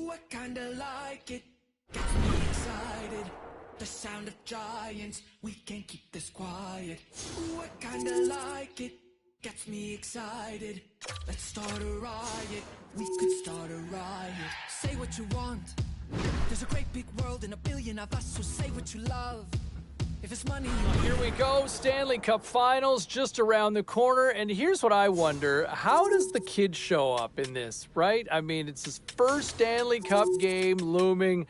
Ooh, I kinda like it, gets me excited. The sound of giants, we can't keep this quiet. Ooh, I kinda like it, gets me excited. Let's start a riot, we could start a riot. Say what you want, there's a great big world and a billion of us, so say what you love. If it's money, here we go, Stanley Cup Finals just around the corner, and here's what I wonder. How does the kid show up in this, right? I mean, it's his first Stanley Cup game looming.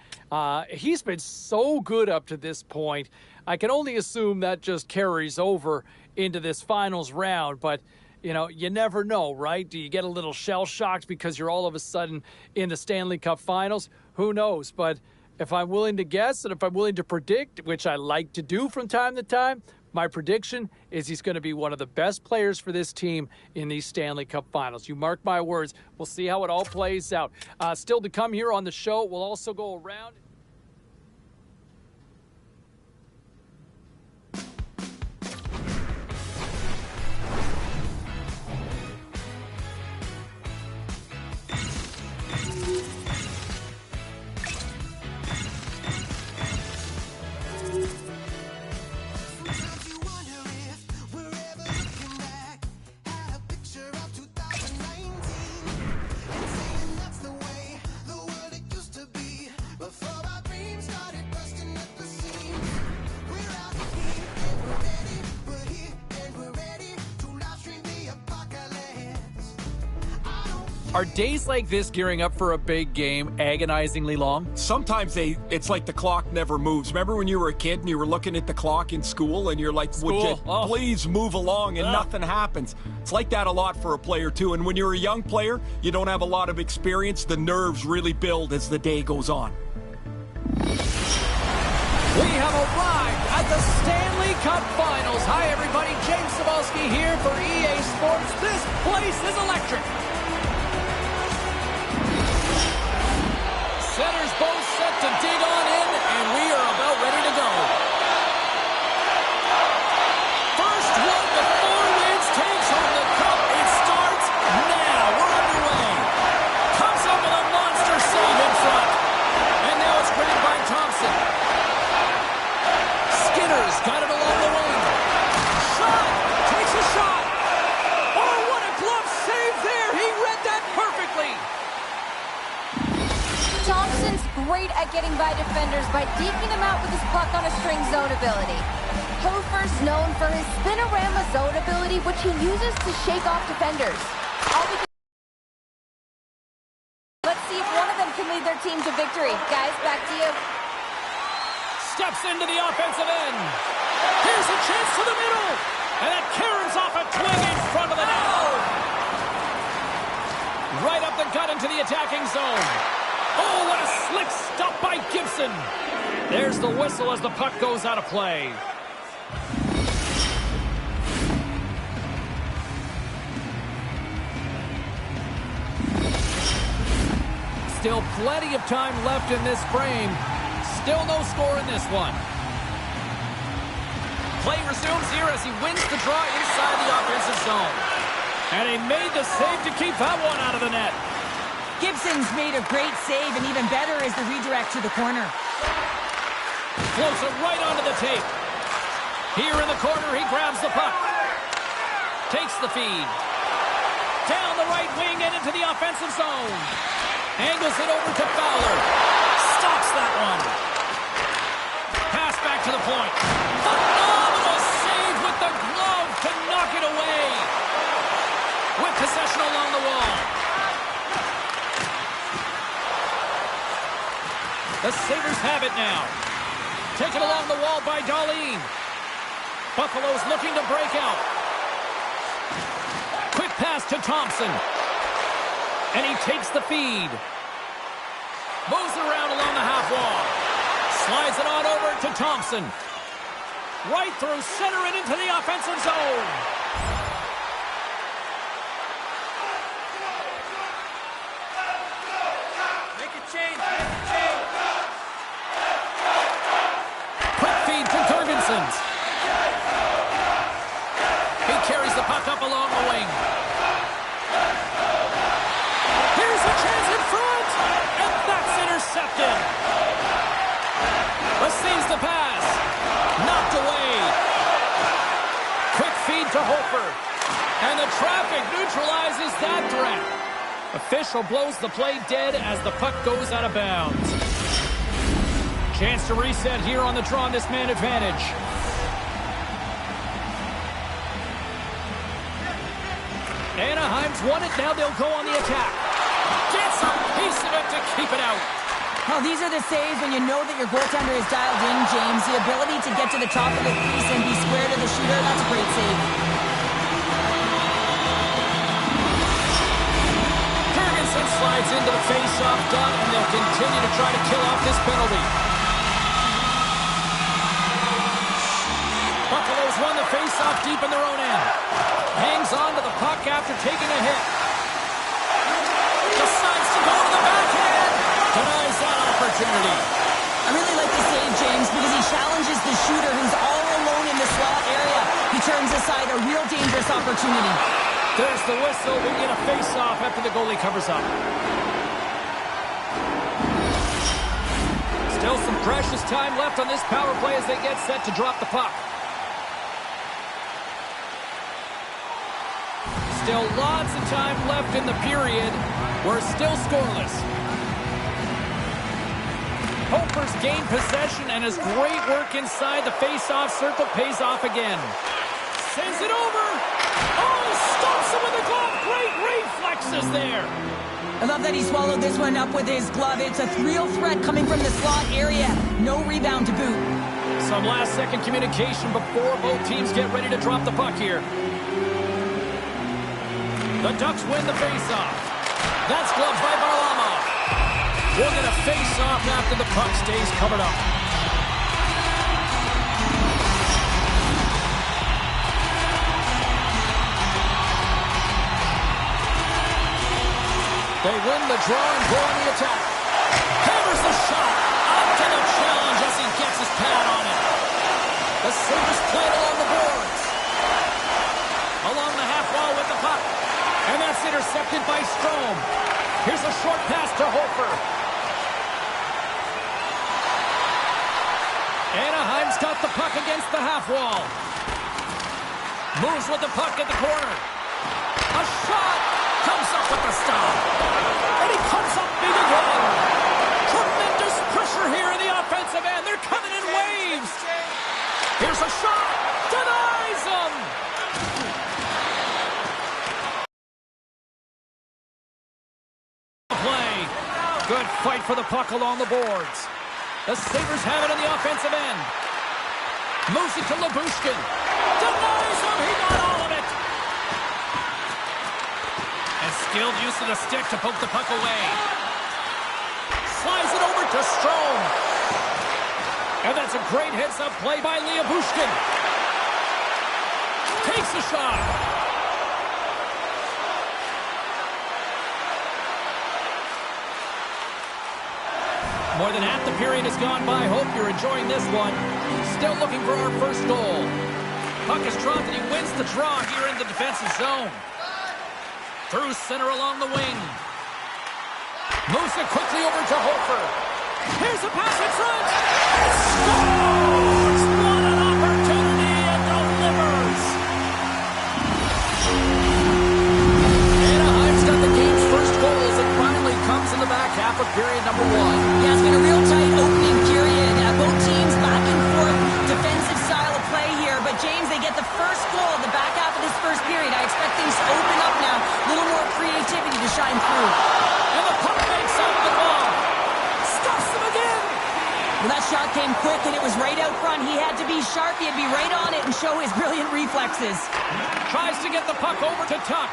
He's been so good up to this point. I can only assume that just carries over into this finals round, but you know, you never know, right? Do you get a little shell-shocked because you're all of a sudden in the Stanley Cup Finals? Who knows? But if I'm willing to guess and if I'm willing to predict, which I like to do from time to time, my prediction is he's going to be one of the best players for this team in these Stanley Cup Finals. You mark my words. We'll see how it all plays out. Still to come here on the show, we'll also go around. Are days like this gearing up for a big game agonizingly long? Sometimes it's like the clock never moves. Remember when you were a kid and you were looking at the clock in school and you're like, would you please move along, and nothing happens? It's like that a lot for a player too. And when you're a young player, you don't have a lot of experience. The nerves really build as the day goes on. We have arrived at the Stanley Cup Finals. Hi everybody, James Cebulski here for EA Sports. This place is electric. Centers both set to dig on in, and we are about ready to go. First one to 4 wins takes home the cup. It starts now. We're underway. Comes up with a monster save in front. And now it's created by Thompson. Skinner's got it along the wing. Shot! Takes a shot! Oh, what a glove save there! He read that perfectly! Thompson's great at getting by defenders by deking them out with his puck on a string zone ability. Hofer's known for his spinorama zone ability, which he uses to shake off defenders. Let's see if one of them can lead their team to victory. Guys, back to you. Steps into the offensive end. Here's a chance to the middle. And that caroms off a twig in front of the net. Right up the gut into the attacking zone. Oh, what a slick stop by Gibson. There's the whistle as the puck goes out of play. Still plenty of time left in this frame. Still no score in this one. Play resumes here as he wins the draw inside the offensive zone. And he made the save to keep that one out of the net. Gibson's made a great save, and even better is the redirect to the corner. Floats it right onto the tape. Here in the corner, he grabs the puck. Takes the feed. Down the right wing and into the offensive zone. Angles it over to Fowler. Stops that one. Pass back to the point. Phenomenal save with the glove to knock it away. With possession along the wall. The Sabres have it now. Taken along the wall by Darlene. Buffalo's looking to break out. Quick pass to Thompson. And he takes the feed. Moves around along the half wall. Slides it on over to Thompson. Right through center and into the offensive zone. Make a change, make a change. Ferguson's. He carries the puck up along the wing. Here's a chance in front, and that's traffic neutralizes that threat. Official blows the play dead as the puck goes out of bounds. Chance to reset here on the draw on this man advantage. Anaheim's won it. Now they'll go on the attack. Gets a piece of it to keep it out. Well, these are the saves when you know that your goaltender is dialed in, James. The ability to get to the top of the crease and be square to the shooter, that's a great save. Ferguson slides into the face-off dot, and they'll continue to try to kill off this penalty. Buffalo's won the face-off deep in their own end. Hangs on to the puck after taking a hit. Decides to go to the backhand. Denies that opportunity. I really like the save, James, because he challenges the shooter who's all alone in the slot area. He turns aside a real dangerous opportunity. There's the whistle. We get a face-off after the goalie covers up. Still some precious time left on this power play as they get set to drop the puck. Still lots of time left in the period. We're still scoreless. Hofer's gained possession, and his great work inside the face-off circle pays off again. Sends it over. Oh, stops him with the glove. Great reflexes there. I love that he swallowed this one up with his glove. It's a real threat coming from the slot area. No rebound to boot. Some last-second communication before both teams get ready to drop the puck here. The Ducks win the face-off. That's gloved by Varlamov. We'll get a face-off after the puck stays covered up. They win the draw and go on the attack. Hammers the shot. Up to the challenge as he gets his pad on it. The Sabres play it along the boards. Along the half wall with the puck. And that's intercepted by Strome. Here's a short pass to Hofer. Anaheim's got the puck against the half wall. Moves with the puck at the corner. A shot comes up with the stop. And he comes up big again. Tremendous pressure here in the offensive end. They're coming in waves. Here's a shot. Denies him. Good fight for the puck along the boards. The Sabres have it on the offensive end. Moves it to Lyubushkin. Denies him. He got all of it. And skilled use of the stick to poke the puck away. Slides it over to Strome. And that's a great heads-up play by Lyubushkin. Takes the shot. More than half the period has gone by. Hope you're enjoying this one. Still looking for our first goal. Puck is dropped and he wins the draw here in the defensive zone. Through center along the wing. Moves it quickly over to Hofer. Here's a pass in front. And scores! What an opportunity and delivers. Anaheim's got the game's first goal as it finally comes in the back half of period number 1. Yeah, it's been a real tight opening period. Both teams back and forth, defensive style of play here. But James, they get the first goal in the back half of this first period. I expect things to open up now. A little more creativity to shine through. And the puck makes out the ball. Stuffs them again. Well, that shot came quick and it was right out front. He had to be sharp. He had to be right on it and show his brilliant reflexes. Tries to get the puck over to Tuck.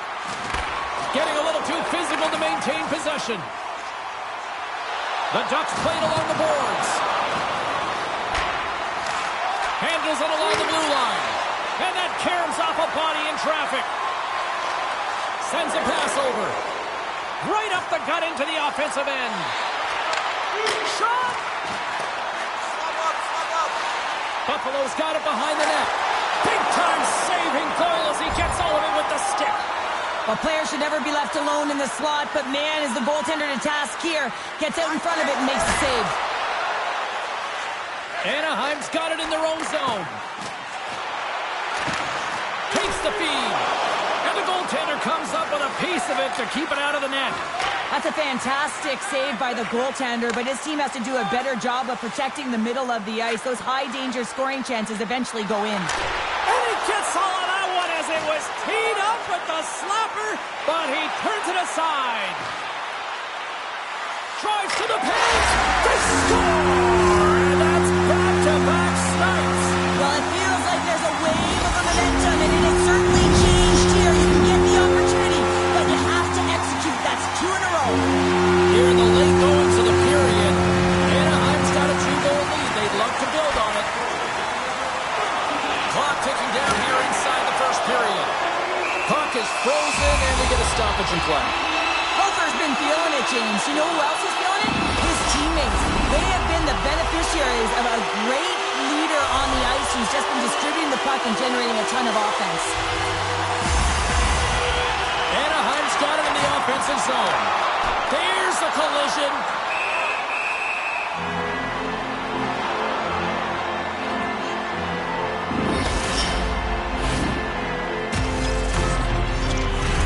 Getting a little too physical to maintain possession. The Ducks played along the boards. Handles it along the blue line. And that caroms off a body in traffic. Sends a pass over. Right up the gut into the offensive end. Shot! Buffalo's got it behind the net. Big-time saving goal as he gets all of it with the stick. Well, players should never be left alone in the slot, but man, is the goaltender to task here. Gets out in front of it and makes the save. Anaheim's got it in their own zone. Takes the feed. And the goaltender to keep it out of the net. That's a fantastic save by the goaltender, but his team has to do a better job of protecting the middle of the ice. Those high-danger scoring chances eventually go in. And he gets all of that one as it was teed up with the slapper, but he turns it aside. Drives to the paint. They score! And that's back-to-back starts. Well, it feels like there's a wave of momentum, and it has certainly changed here. You can get the opportunity, but you have to execute. That's 2 in a row. Here in the late goings of the period, Anaheim's got a 2-goal lead. They'd love to build on it. Clock ticking down here inside the first period. Puck is frozen, and we get a stoppage in play. Hofer's been feeling it, James. You know who else is feeling it? His teammates. They have been the beneficiaries of a great leader on the ice who's just been distributing the puck and generating a ton of offense. Anaheim's got it in the offensive zone. There's the collision.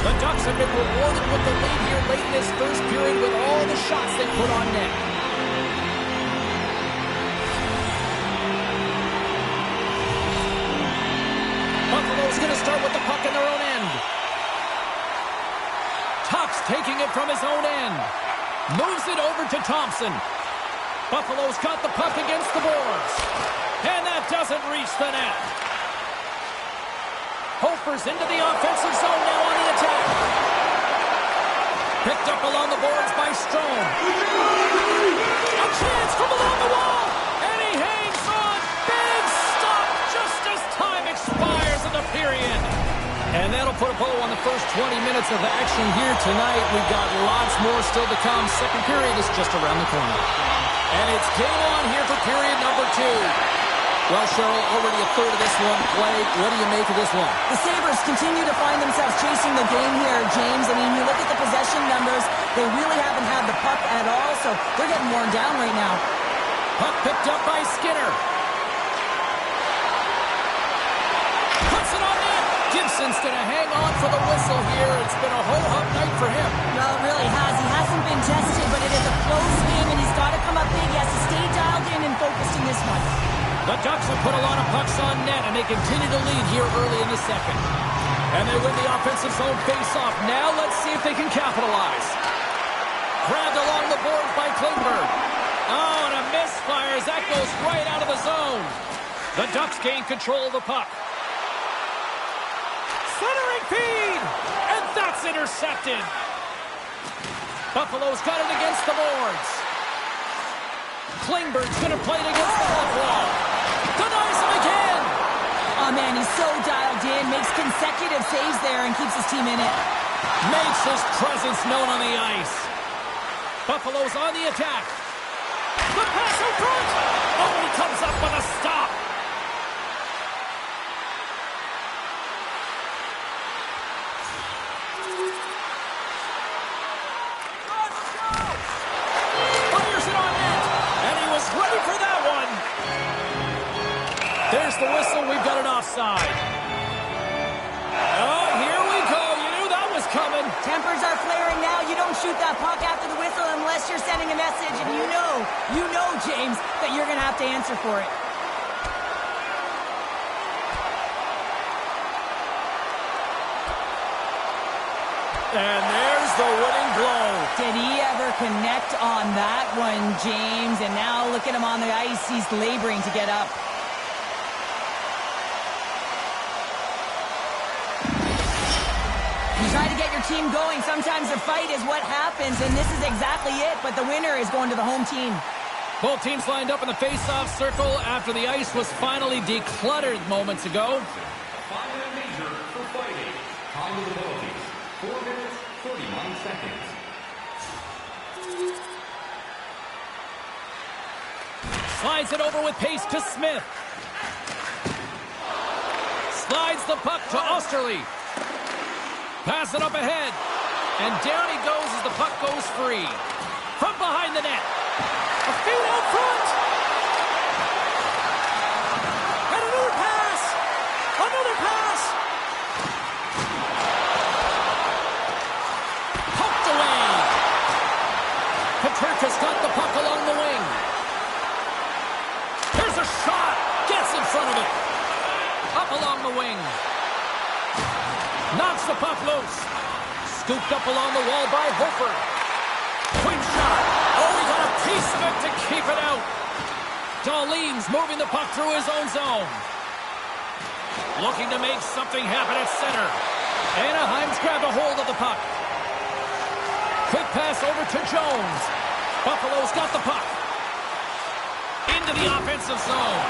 The Ducks have been rewarded with the lead here late in this first period with all the shots they put on net. Buffalo's going to start with the puck in their own end. Tuck's taking it from his own end. Moves it over to Thompson. Buffalo's got the puck against the boards. And that doesn't reach the net. Hofer's into the offensive zone now on the attack. Picked up along the boards by Strome. A chance from along the wall. And he hangs on. Big stop just as time expires in the period. And that'll put a bow on the first 20 minutes of action here tonight. We've got lots more still to come. Second period is just around the corner. And it's game on here for period number 2. Well, Cheryl, already a third of this one played. What do you make of this one? The Sabres continue to find themselves chasing the game here, James. I mean, you look at the possession numbers, they really haven't had the puck at all, so they're getting worn down right now. Puck picked up by Skinner. Puts it on net. Gibson's going to hang on for the whistle here. It's been a ho-hum night for him. Well, it really has. He hasn't been tested, but it is a close game, and he's got to come up big. He has to stay dialed in and focused in this one. The Ducks have put a lot of pucks on net, and they continue to lead here early in the second. And they win the offensive zone face-off. Now let's see if they can capitalize. Grabbed along the boards by Klingberg. Oh, and a misfire as that goes right out of the zone. The Ducks gain control of the puck. Centering feed! And that's intercepted. Buffalo's got it against the boards. Klingberg's going to play it against the left wall. Denies him again. Oh, man, he's so dialed in. Makes consecutive saves there and keeps his team in it. Makes his presence known on the ice. Buffalo's on the attack. The pass in front. Oh, he comes up with a stop. Fires it on net. And he was ready for that one. There's the whistle. We've got an offside. Oh, here we go. You knew that was coming. Tempers are flaring now. You don't shoot that puck after the whistle unless you're sending a message. And you know, James, that you're going to have to answer for it. And there's the winning blow. Did he ever connect on that one, James? And now look at him on the ice. He's laboring to get up. You try to get your team going. Sometimes a fight is what happens, and this is exactly it. But the winner is going to the home team. Both teams lined up in the face-off circle after the ice was finally decluttered moments ago. 5-minute major for fighting. Time of the penalties, 4 minutes, 49 seconds. Slides it over with pace to Smith. Slides the puck to Osterley. Pass it up ahead. And down he goes as the puck goes free. From behind the net. A feed out front. And another pass. Another pass. along the wing. Knocks the puck loose. Scooped up along the wall by Hofer. Quick shot. Oh, he got a piece of it to keep it out. Dahlin's moving the puck through his own zone. Looking to make something happen at center. Anaheim's grabbed a hold of the puck. Quick pass over to Jones. Buffalo's got the puck. Into the offensive zone.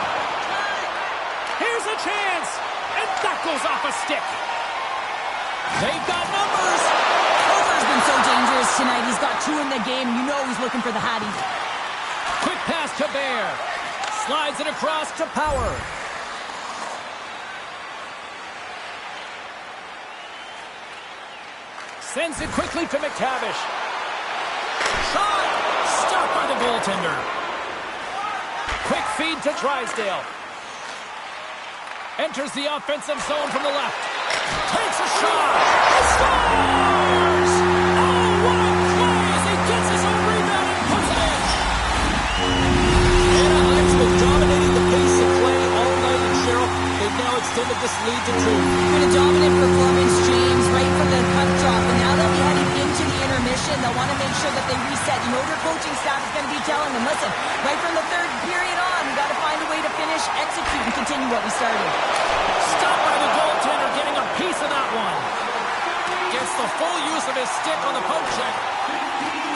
Here's a chance. And that goes off a stick. They've got numbers. Hofer's been so dangerous tonight. He's got 2 in the game. You know he's looking for the Hattie. Quick pass to Bear. Slides it across to Power. Sends it quickly to McTavish. Shot! Stopped by the goaltender. Quick feed to Drysdale. Enters the offensive zone from the left. Takes a shot. Scores! Oh, what a play as he gets his own rebound and puts it in. Anaheim's been dominating the pace of play all night in Cheryl. They've now extended this lead to 2. Been a dominant performance, James, right from the puck drop. And now they'll be heading into the intermission. They'll want to make sure that they reset. You know their coaching staff is going to be telling them, listen, right from the 3rd period on, we've got to find a way to finish, execute, and continue what we started. Stopped by the goaltender, getting a piece of that one. Gets the full use of his stick on the poke check.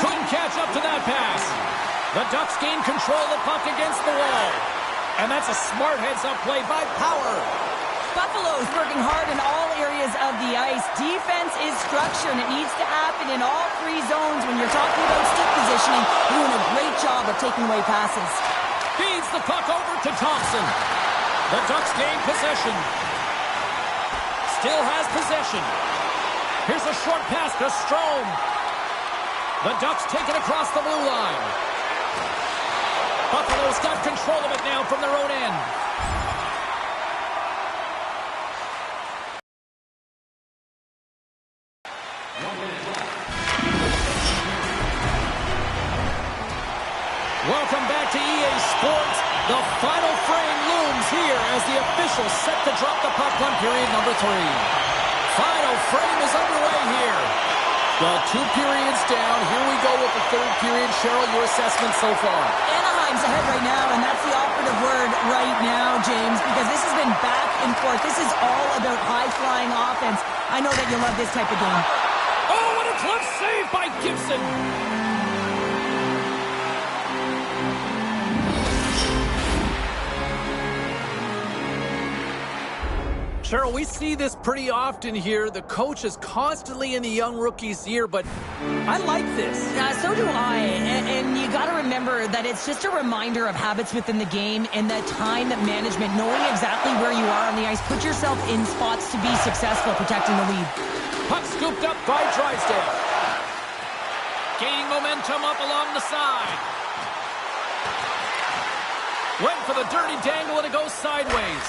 Couldn't catch up to that pass. The Ducks gain control of the puck against the wall. And that's a smart heads-up play by Power. Buffalo's working hard in all areas of the ice. Defense is structure, and it needs to happen in all 3 zones when you're talking about stick positioning. Doing a great job of taking away passes. Feeds the puck over to Thompson. The Ducks gain possession. Still has possession. Here's a short pass to Strome. The Ducks take it across the blue line. Buffalo's got control of it now from their own end. Welcome back to EA Sports. The final frame looms here as the officials set to drop the puck on period number 3. Final frame is underway here. Well, 2 periods down. Here we go with the 3rd period. Cheryl, your assessment so far? Anaheim's ahead right now, and that's the operative word right now, James, because this has been back and forth. This is all about high-flying offense. I know that you love this type of game. Oh, what a glove save by Gibson. Cheryl, we see this pretty often here. The coach is constantly in the young rookie's ear, but I like this. So do I. And you got to remember that it's just a reminder of habits within the game and that time management, knowing exactly where you are on the ice. Put yourself in spots to be successful protecting the lead. Puck scooped up by Drysdale. Gaining momentum up along the side. Went for the dirty dangle and it goes sideways.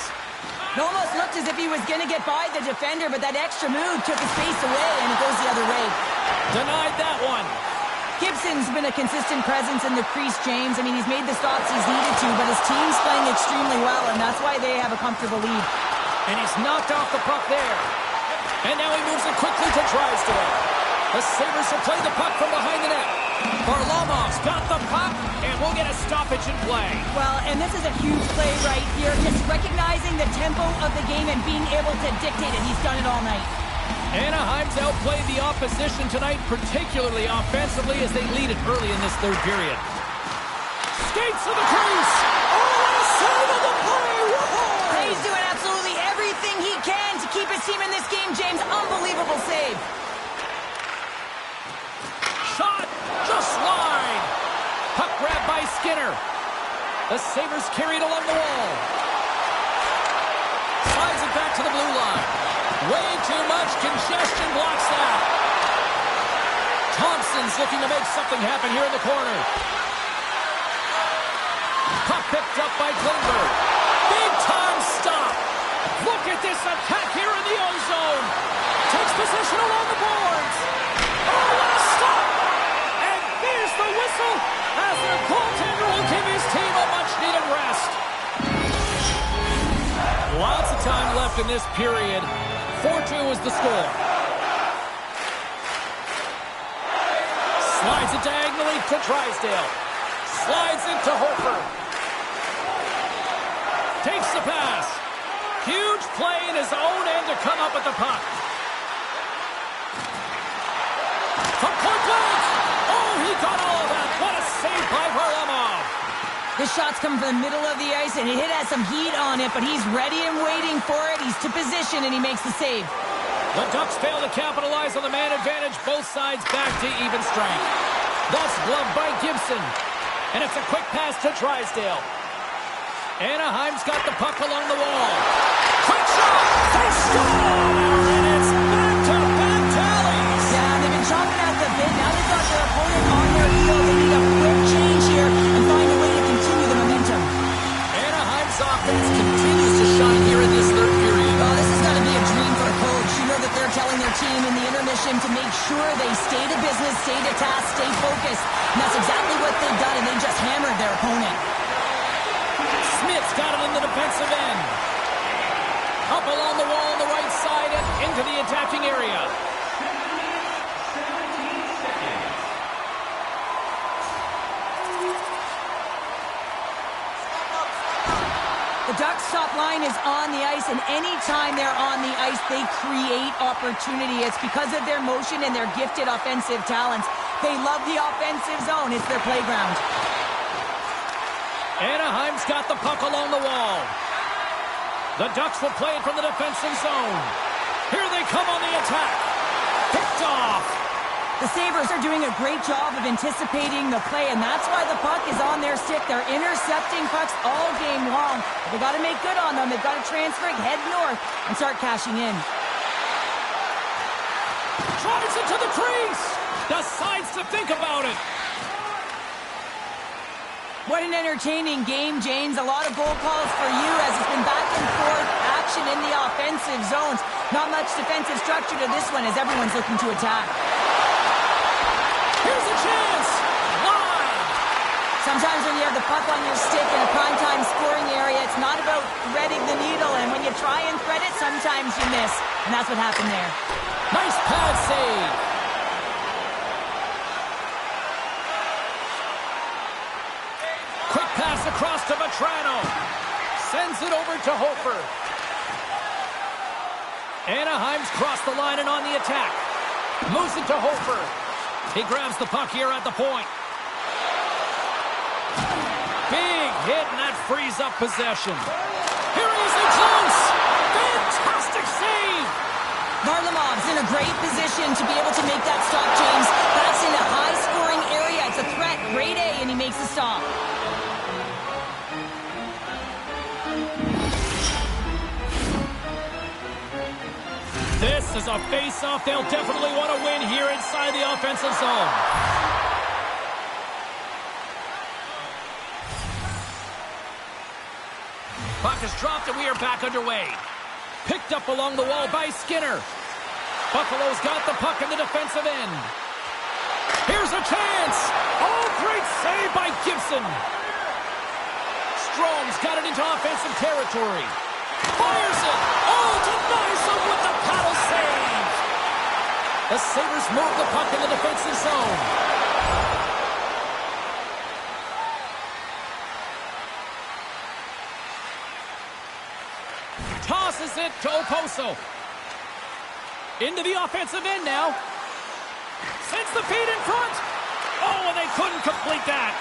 It almost looked as if he was going to get by the defender, but that extra move took his pace away, and it goes the other way. Denied that one. Gibson's been a consistent presence in the crease, James. I mean, he's made the stops he's needed to, but his team's playing extremely well, and that's why they have a comfortable lead. And he's knocked off the puck there. And now he moves it quickly to Drysdale. The Sabres have played the puck from behind the net. Varlamov's got the puck, and we'll get a stoppage in play. Well, and this is a huge play right here, just recognizing the tempo of the game and being able to dictate it. He's done it all night. Anaheim's outplayed the opposition tonight, particularly offensively, as they lead it early in this 3rd period. Skates to the crease. Oh, what a save of the play! Whoa! He's doing absolutely everything he can to keep his team in this game, James. Unbelievable save. Shot! Just wide! Puck grabbed by Skinner. The Sabres carried along the wall. Slides it back to the blue line. Way too much congestion blocks that. Thompson's looking to make something happen here in the corner. Puck picked up by Klingberg. Big time stop. Look at this attack here in the O-zone. Takes possession along the boards. Oh, what a stop! And there's the whistle as their goaltender will give his team a much-needed rest. Lots of time left left in this period. 4-2 is the score. Slides it diagonally to Drysdale. Slides it to Hofer. Takes the pass. Huge play in his own end to come up with the puck. From point blank. Oh, he got all of that. What a save by Varlamov. The shot's coming from the middle of the ice, and it has some heat on it, but he's ready and waiting for it. He's to position, and he makes the save. The Ducks fail to capitalize on the man advantage. Both sides back to even strength. That's gloved by Gibson. And it's a quick pass to Drysdale. Anaheim's got the puck along the wall. Quick shot! They score! And it's back-to-back tallies! Yeah, they've been chopping at the bit. Now they've got their opponent on their heel. They need a quick change here and find a way to continue the momentum. Anaheim's offense continues to shine here in this third period. Oh, this has got to be a dream for a coach. You know that they're telling their team in the intermission to make sure they stay to business, stay to task, stay focused. And that's exactly what they've done, and they just hammered their opponent. Smith's got it in the defensive end. Up along the wall on the right side and into the attacking area. The Ducks' top line is on the ice, and anytime they're on the ice, they create opportunity. It's because of their motion and their gifted offensive talents. They love the offensive zone. It's their playground. Anaheim's got the puck along the wall. The Ducks will play it from the defensive zone. Here they come on the attack. Picked off. The Sabres are doing a great job of anticipating the play, and that's why the puck is on their stick. They're intercepting pucks all game long. They've got to make good on them. They've got to transfer it, head north, and start cashing in. Drives it to the crease. Decides to think about it. What an entertaining game, James. A lot of goal calls for you as it's been back and forth action in the offensive zones. Not much defensive structure to this one as everyone's looking to attack. Here's a chance. Wide. Sometimes when you have the puck on your stick in a primetime scoring area, it's not about threading the needle. And when you try and thread it, sometimes you miss. And that's what happened there. Nice pad save. Quick pass across to Vetrano. Sends it over to Hofer. Anaheim's crossed the line and on the attack. Moves it to Hofer. He grabs the puck here at the point. Big hit, and that frees up possession. Here he is in close. Fantastic save. Varlamov's in a great position to be able to make that stop, James. That's in a high-scoring area. It's a threat. Grade A, and he makes the stop. This is a face-off they'll definitely want to win here inside the offensive zone. Puck is dropped and we are back underway. Picked up along the wall by Skinner. Buffalo's got the puck in the defensive end. Here's a chance. Oh, great save by Gibson. Strom's got it into offensive territory. Fires it. Oh, denies him with the paddle save. The Sabres move the puck in the defensive zone. Tosses it to Oposo. Into the offensive end now. Sends the feed in front. Oh, and they couldn't complete that.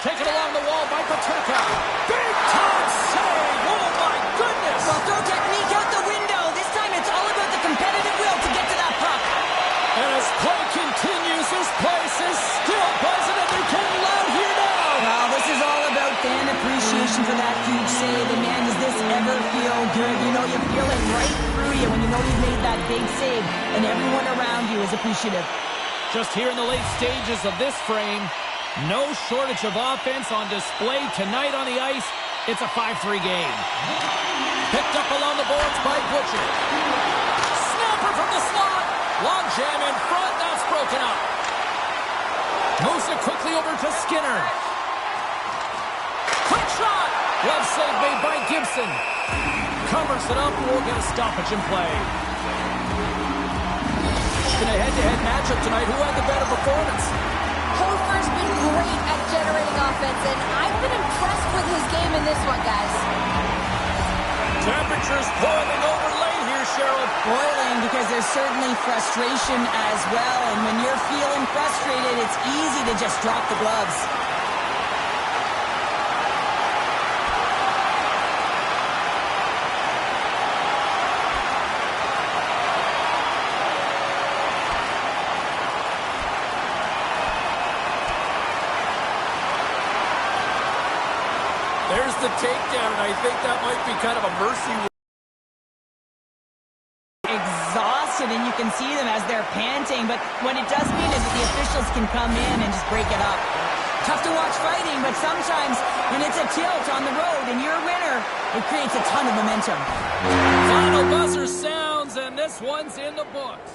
Taken along the wall by Paterka. Big time save. Oh, my goodness. Well, throw technique out the window. This time it's all about the competitive will to get to that puck. And as play continues, this place is still buzzing and they're getting loud here now. Well, this is all about fan appreciation for that huge save. And man, does this ever feel good. You know, you feel it right through you when you know you've made that big save. And everyone around you is appreciative. Just here in the late stages of this frame, no shortage of offense on display tonight on the ice. It's a 5-3 game. Picked up along the boards by Butcher. Snapper from the slot. Long jam in front. That's broken up. Moves it quickly over to Skinner. Quick shot. Glove save made by Gibson. Covers it up, we'll get a stoppage in play. In a head-to-head matchup tonight, who had the better performance? Hofer's been great at generating offense, and I've been impressed with his game in this one, guys. Temperatures boiling over late here, Cheryl. Boiling because there's certainly frustration as well. And when you're feeling frustrated, it's easy to just drop the gloves. There's the takedown, and I think that might be kind of a mercy. Exhausted, and you can see them as they're panting, but what it does mean is that the officials can come in and just break it up. Tough to watch fighting, but sometimes when it's a tilt on the road and you're a winner, it creates a ton of momentum. Final buzzer sounds, and this one's in the books.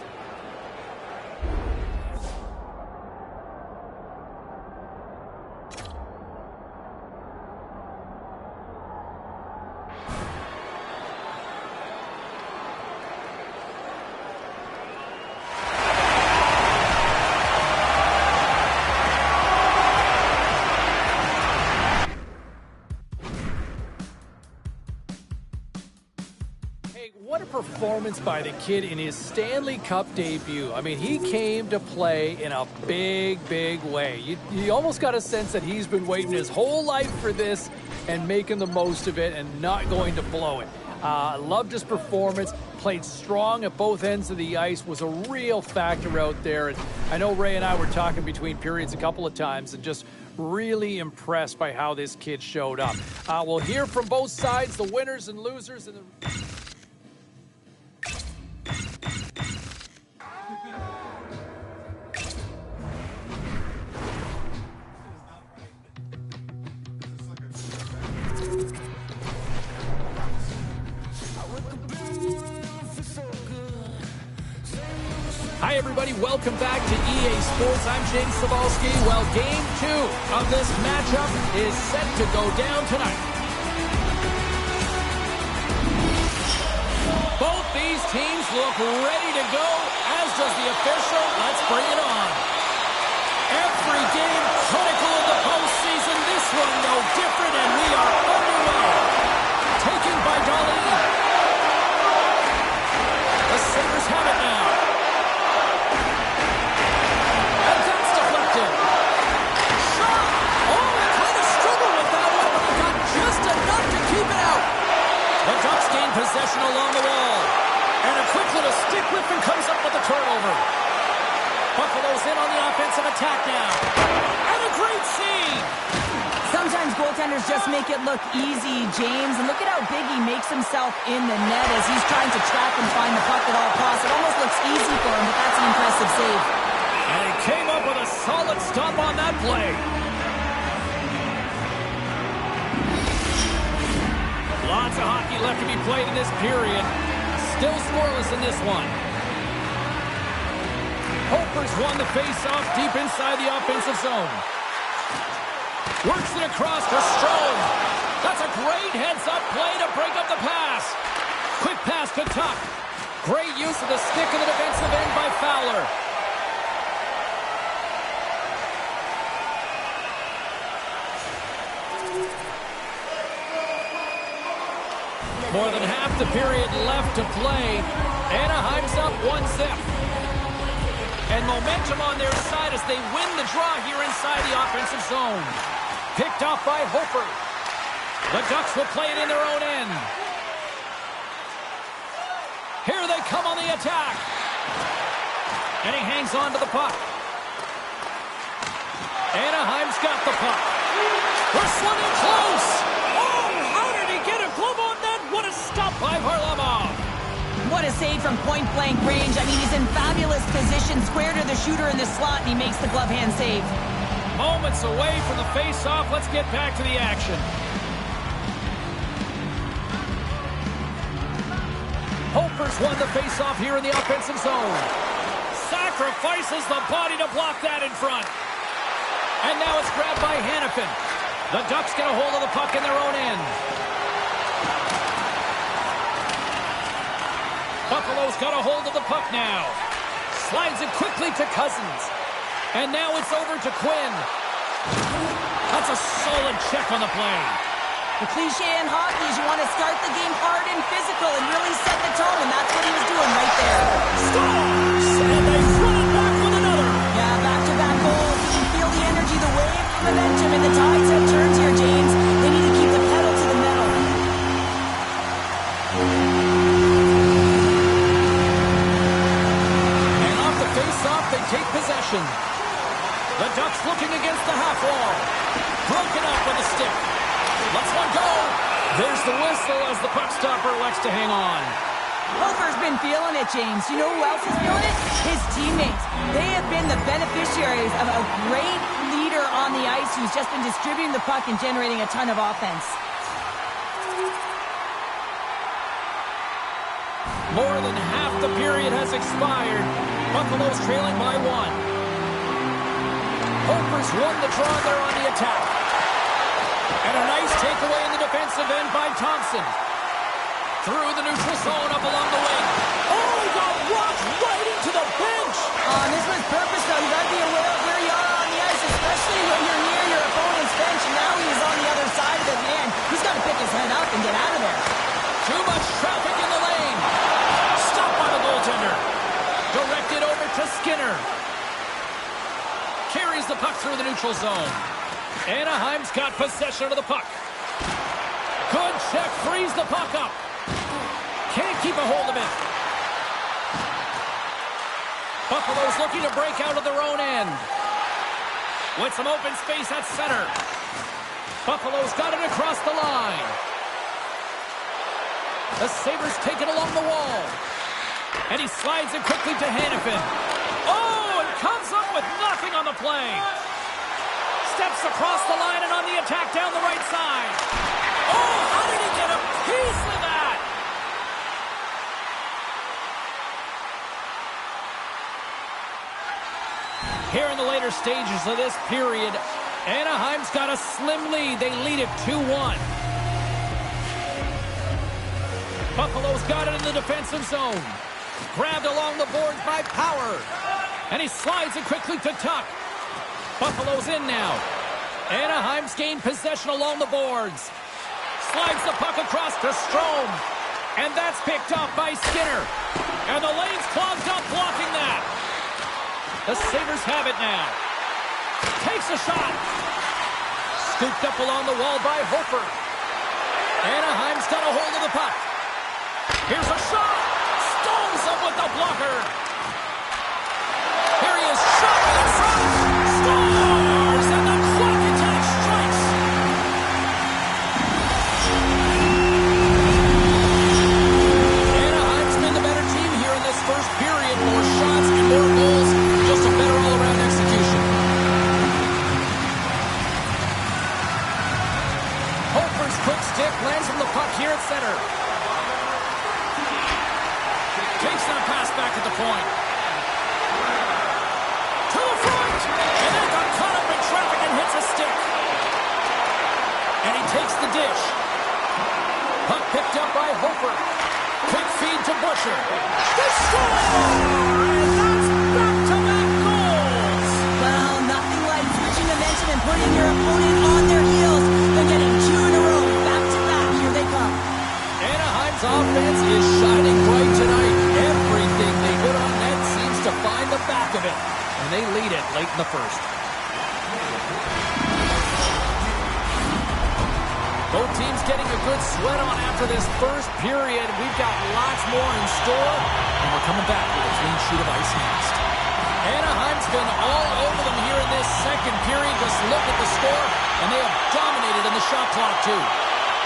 What a performance by the kid in his Stanley Cup debut. I mean, he came to play in a big, big way. You almost got a sense that he's been waiting his whole life for this and making the most of it and not going to blow it. Loved his performance, played strong at both ends of the ice, was a real factor out there. And I know Ray and I were talking between periods a couple of times and just really impressed by how this kid showed up. We'll hear from both sides, the winners and losers. And Hi, everybody. Welcome back to EA Sports. I'm James Cebulski. Well, Game 2 of this matchup is set to go down tonight. Both these teams look ready to go, as does the official. Let's bring it on. Every game critical in the postseason. This one no different, and we are underway. Taken by Dolly. The Sabres have it now. The Ducks gain possession along the wall. And a quick little stick whip and comes up with a turnover. Buffalo's in on the offensive attack now. And a great save. Sometimes goaltenders just make it look easy, James. And look at how big he makes himself in the net as he's trying to trap and find the puck at all costs. It almost looks easy for him, but that's an impressive save. And he came up with a solid stop on that play. Lots of hockey left to be played in this period. Still scoreless in this one. Hofer's won the face-off deep inside the offensive zone. Works it across to Strome. That's a great heads-up play to break up the pass. Quick pass to Tuck. Great use of the stick in the defensive end by Fowler. More than half the period left to play. Anaheim's up 1-0. And momentum on their side as they win the draw here inside the offensive zone. Picked off by Hofer. The Ducks will play it in their own end. Here they come on the attack. And he hangs on to the puck. Anaheim's got the puck. Wrestling in close. Oh, how did he get a glove on that? What a stop by Varlamov. What a save from point-blank range. I mean, he's in fabulous position, square to the shooter in the slot, and he makes the glove hand save. Moments away from the face-off. Let's get back to the action. Hofer's won the face-off here in the offensive zone. Sacrifices the body to block that in front. And now it's grabbed by Hanifin. The Ducks get a hold of the puck in their own end. Buffalo's got a hold of the puck now. Slides it quickly to Cousins. And now it's over to Quinn. That's a solid check on the play. The cliche in hockey is you want to start the game hard and physical and really set the tone, and that's what he was doing right there. Scores! And they run it back with another. Yeah, back-to-back goals. You can feel the energy, the wave, the momentum, and the tides have turned here, James. They need to keep the pedal to the metal. And off the face-off, they take possession. The Ducks looking against the half wall. Broken up with a stick. Let's one go. There's the whistle as the puck stopper elects to hang on. Hofer's been feeling it, James. You know who else is feeling it? His teammates. They have been the beneficiaries of a great leader on the ice who's just been distributing the puck and generating a ton of offense. More than half the period has expired. Buffalo's trailing by 1. Hofer's won the draw there on the attack. And a nice takeaway in the defensive end by Thompson. Through the neutral zone up along the wing. Oh, he got rocked right into the bench. This was purpose, though. You got to be aware of where you are on the ice, especially when you're near your opponent's bench. And now he's on the other side of it, man. He's got to pick his head up and get out of there. Too much traffic in the lane. Stopped by the goaltender. Directed over to Skinner. Carries the puck through the neutral zone. Anaheim's got possession of the puck. Good check, frees the puck up. Can't keep a hold of it. Buffalo's looking to break out of their own end. With some open space at center. Buffalo's got it across the line. The Sabres take it along the wall. And he slides it quickly to Hannafin. Oh, and comes up with nothing on the play. Steps across the line and on the attack down the right side. Oh, how did he get a piece of that? Here in the later stages of this period, Anaheim's got a slim lead. They lead it 2-1. Buffalo's got it in the defensive zone. Grabbed along the boards by Power. And he slides it quickly to Tuck. Buffalo's in now. Anaheim's gained possession along the boards. Slides the puck across to Strome. And that's picked up by Skinner. And the lane's clogged up blocking that. The Sabres have it now. Takes a shot. Scooped up along the wall by Hofer. Anaheim's got a hold of the puck. Here's a shot. Stones up with the blocker. Here he is. Shot in front. Scores! And the clock attack strikes. Anaheim's been the better team here in this first period. More shots and more goals. Just a better all-around execution. Hofer's quick stick lands on the puck here at center. Takes that pass back at the point. To the front! And then got caught up in traffic and hits a stick. And he takes the dish. Puck picked up by Hofer. Quick feed to Busher. They score! And that's back-to-back goals! Well, nothing like switching momentum and putting your opponent on their heels. They're getting 2 in a row. Back-to-back. Here they come. Anaheim's offense is shining bright tonight. Everything they put on net seems to find the back of it. And they lead it late in the first. Both teams getting a good sweat on after this first period. We've got lots more in store. And we're coming back with a clean sheet of ice next. Anaheim's been all over them here in this second period. Just look at the score. And they have dominated in the shot clock too.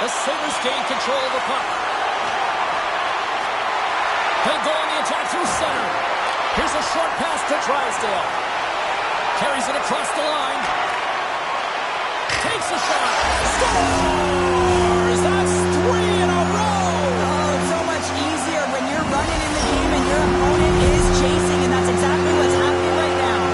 The Sabres gain control of the puck. They go on the attack through center. Here's a short pass to Drysdale. Carries it across the line. Takes a shot. Scores! That's 3 in a row! Oh, it's so much easier when you're running in the game and your opponent is chasing, and that's exactly what's happening right now.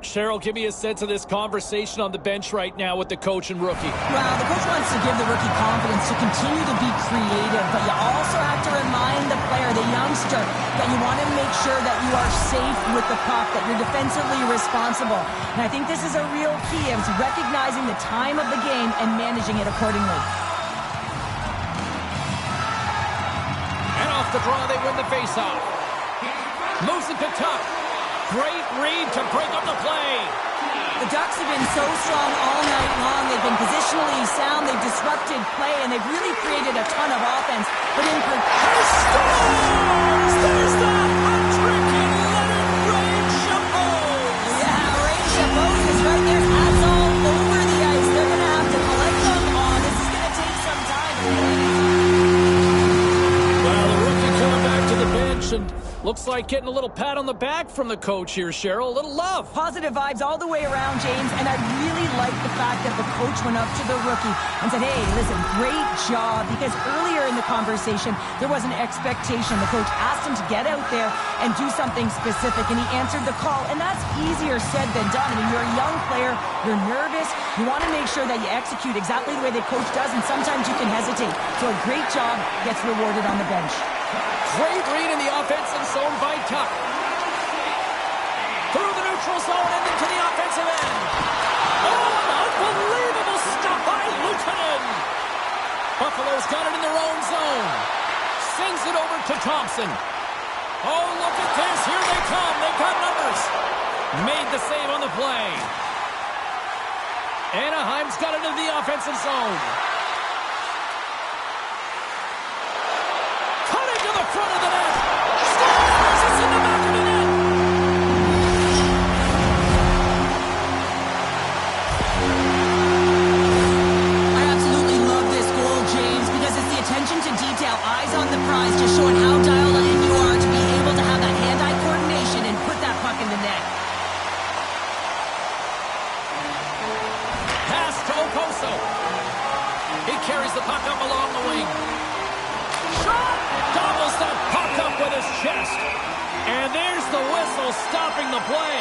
Cheryl, give me a sense of this conversation on the bench right now with the coach and rookie. Well, the coach wants to give the rookie confidence to continue to be creative, but you also have to remind the player, the youngster, that you want to make sure that you are safe with the puck, that you're defensively responsible. And I think this is a real key. It's recognizing the time of the game and managing it accordingly. And off the draw, they win the faceoff. Moves it to Tuck. Great read to break up the play. The Ducks have been so strong all night long. They've been positionally sound. They've disrupted play, and they've really created a ton of offense. But in scores! There's the hat-trick in Leonard Ray Chabot. Yeah, Ray Chabot is right there. Hats all over the ice. They're going to have to collect them on. This is going to take some time. Well, the rookie coming back to the bench, and looks like getting a little pat on the back from the coach here, Cheryl. A little love. Positive vibes all the way around, James. And I really like the fact that the coach went up to the rookie and said, hey, listen, great job. Because earlier in the conversation, there was an expectation. The coach asked him to get out there and do something specific, and he answered the call. And that's easier said than done. I mean, you're a young player. You're nervous. You want to make sure that you execute exactly the way the coach does, and sometimes you can hesitate. So a great job gets rewarded on the bench. Great read in the offensive zone by Tuck. Through the neutral zone and into the offensive end. Oh, unbelievable stuff by Luukkonen. Buffalo's got it in their own zone. Sings it over to Thompson. Oh, look at this. Here they come. They've got numbers. Made the save on the play. Anaheim's got it in the offensive zone. Front of the net. Scores! It's in the back of the net. I absolutely love this goal, James, because it's the attention to detail, eyes on the prize, just showing how dialed in you are to be able to have that hand-eye coordination and put that puck in the net. Pass to Okposo. He carries the puck up along the wing. Shot! Gobbles that puck up with his chest. And there's the whistle stopping the play.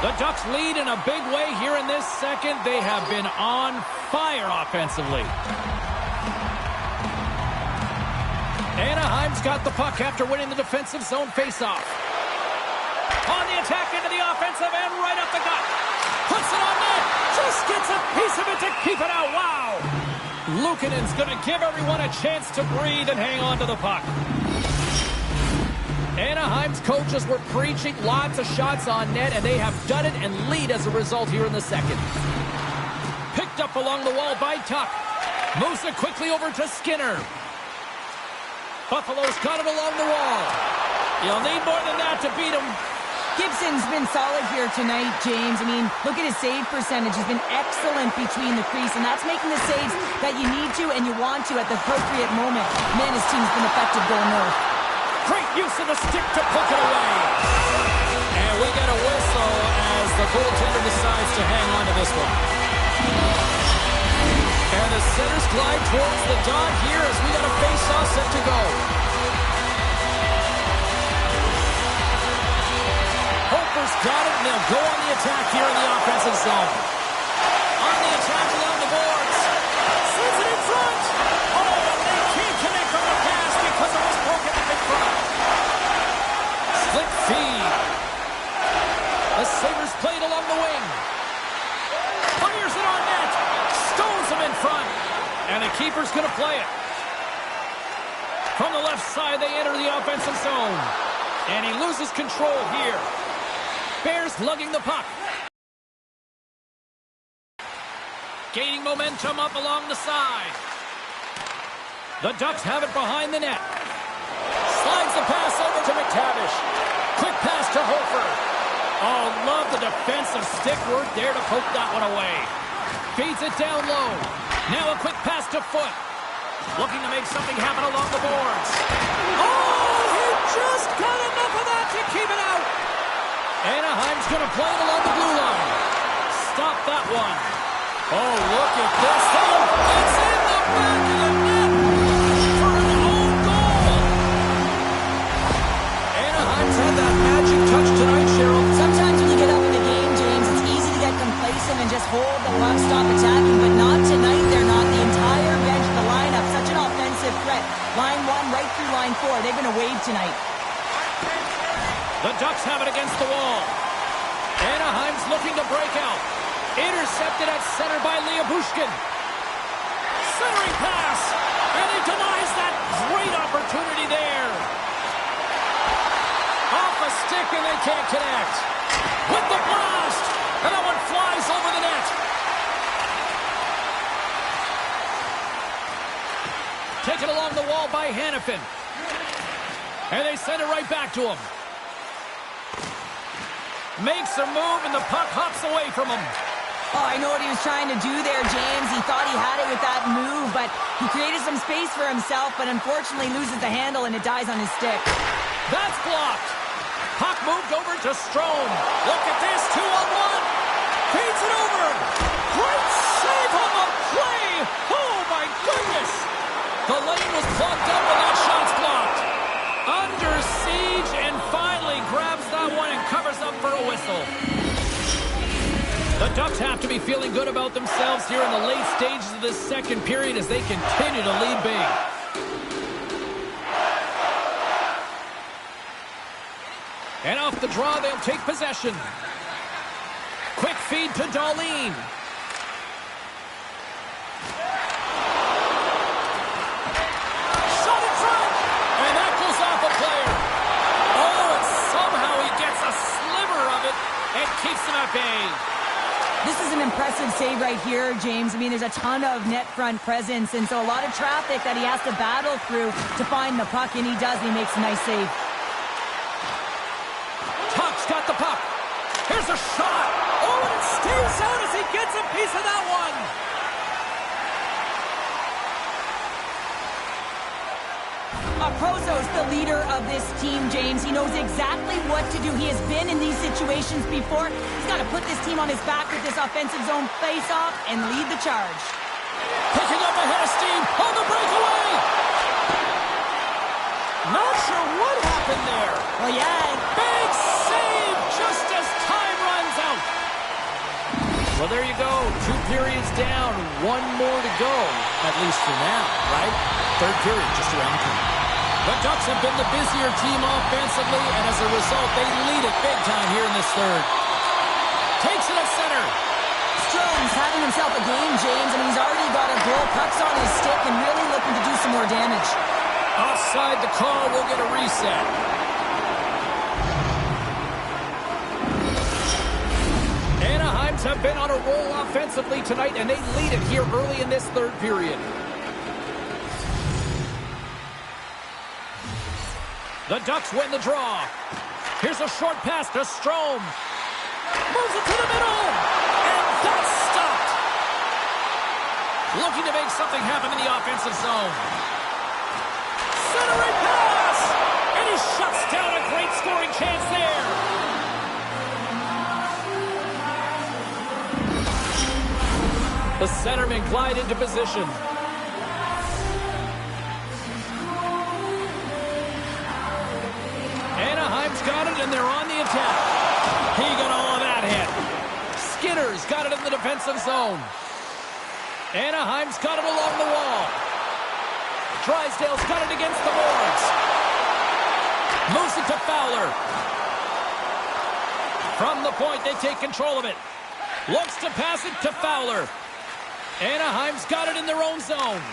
The Ducks lead in a big way here in this second. They have been on fire offensively. Anaheim's got the puck after winning the defensive zone faceoff. On the attack into the offensive end, right up the gut. Puts it on net. Just gets a piece of it to keep it out. Wow. Luukkonen's going to give everyone a chance to breathe and hang on to the puck. Anaheim's coaches were preaching lots of shots on net, and they have done it and lead as a result here in the second. Picked up along the wall by Tuck. Moves it quickly over to Skinner. Buffalo's got it along the wall. You'll need more than that to beat him. Gibson's been solid here tonight, James. I mean, look at his save percentage. He's been excellent between the crease, and that's making the saves that you need to and you want to at the appropriate moment. Man, his team's been effective going north. Great use of the stick to poke it away. And we get a whistle as the goaltender decides to hang on to this one. And the centers glide towards the dot here as we got a face-off set to go. Hofer's got it, and they'll go on the attack here in the offensive zone. On the attack along the boards. Sends it in front. Oh, they can't connect on the pass because it was broken up in front. Slick feed. The Sabres played along the wing. Fires it on net. Stones him in front. And the keeper's going to play it. From the left side, they enter the offensive zone. And he loses control here. Bears lugging the puck. Gaining momentum up along the side. The Ducks have it behind the net. Slides the pass over to McTavish. Quick pass to Hofer. Oh, love the defensive stick work there to poke that one away. Feeds it down low. Now a quick pass to Foot. Looking to make something happen along the boards. Oh, he just got enough of that to keep it out. Anaheim's going to play it along the blue line. Stop that one. Oh, look at this. It's in the back of the net for an own goal. Anaheim's had that magic touch right through line 4. They've been a wave tonight. The Ducks have it against the wall. Anaheim's looking to break out. Intercepted at center by Bushkin. Centering pass. And he denies that great opportunity there. Off a stick and they can't connect. With the blast. And that one flies over the net. Taken along the wall by Hannafin. And they send it right back to him. Makes a move and the puck hops away from him. Oh, I know what he was trying to do there, James. He thought he had it with that move, but he created some space for himself, but unfortunately loses the handle and it dies on his stick. That's blocked. Puck moved over to Strome. Look at this, 2-on-1. Feeds it over. Great save on the play. Oh, my goodness. The lane was plugged up and that shot's blocked. Under siege and finally grabs that one and covers up for a whistle. The Ducks have to be feeling good about themselves here in the late stages of this second period as they continue to lead big. And off the draw, they'll take possession. Quick feed to Dahlin. Shot in front! And that goes off a player. Oh, and somehow he gets a sliver of it and keeps him at bay. This is an impressive save right here, James. I mean, there's a ton of net front presence, and so a lot of traffic that he has to battle through to find the puck, and he does, and he makes a nice save. Tuck's got the puck. Here's a shot. Oh, and it stays out as he gets a piece of that one. Prozo's the leader of this team, James. He knows exactly what to do. He has been in these situations before. He's got to put this team on his back with this offensive zone face-off and lead the charge. Picking up ahead of steam on the breakaway. Not sure what happened there. Well, yeah. Big save just as time runs out. Well, there you go. 2 periods down, 1 more to go. At least for now, right? Third period just around the corner. The Ducks have been the busier team offensively, and as a result, they lead it big time here in this third. Takes it at center. Strome's having himself a game, James. I mean, he's already got a goal, pucks on his stick, and really looking to do some more damage. Offside the call, we'll get a reset. Anaheim's have been on a roll offensively tonight, and they lead it here early in this third period. The Ducks win the draw. Here's a short pass to Strome. Moves it to the middle. And that's stopped. Looking to make something happen in the offensive zone. Centering pass. And he shuts down a great scoring chance there. The centermen glide into position. Anaheim's got it, and they're on the attack. He got all of that hit. Skinner's got it in the defensive zone. Anaheim's got it along the wall. Drysdale's got it against the boards. Moves it to Fowler. From the point, they take control of it. Looks to pass it to Fowler. Anaheim's got it in their own zone.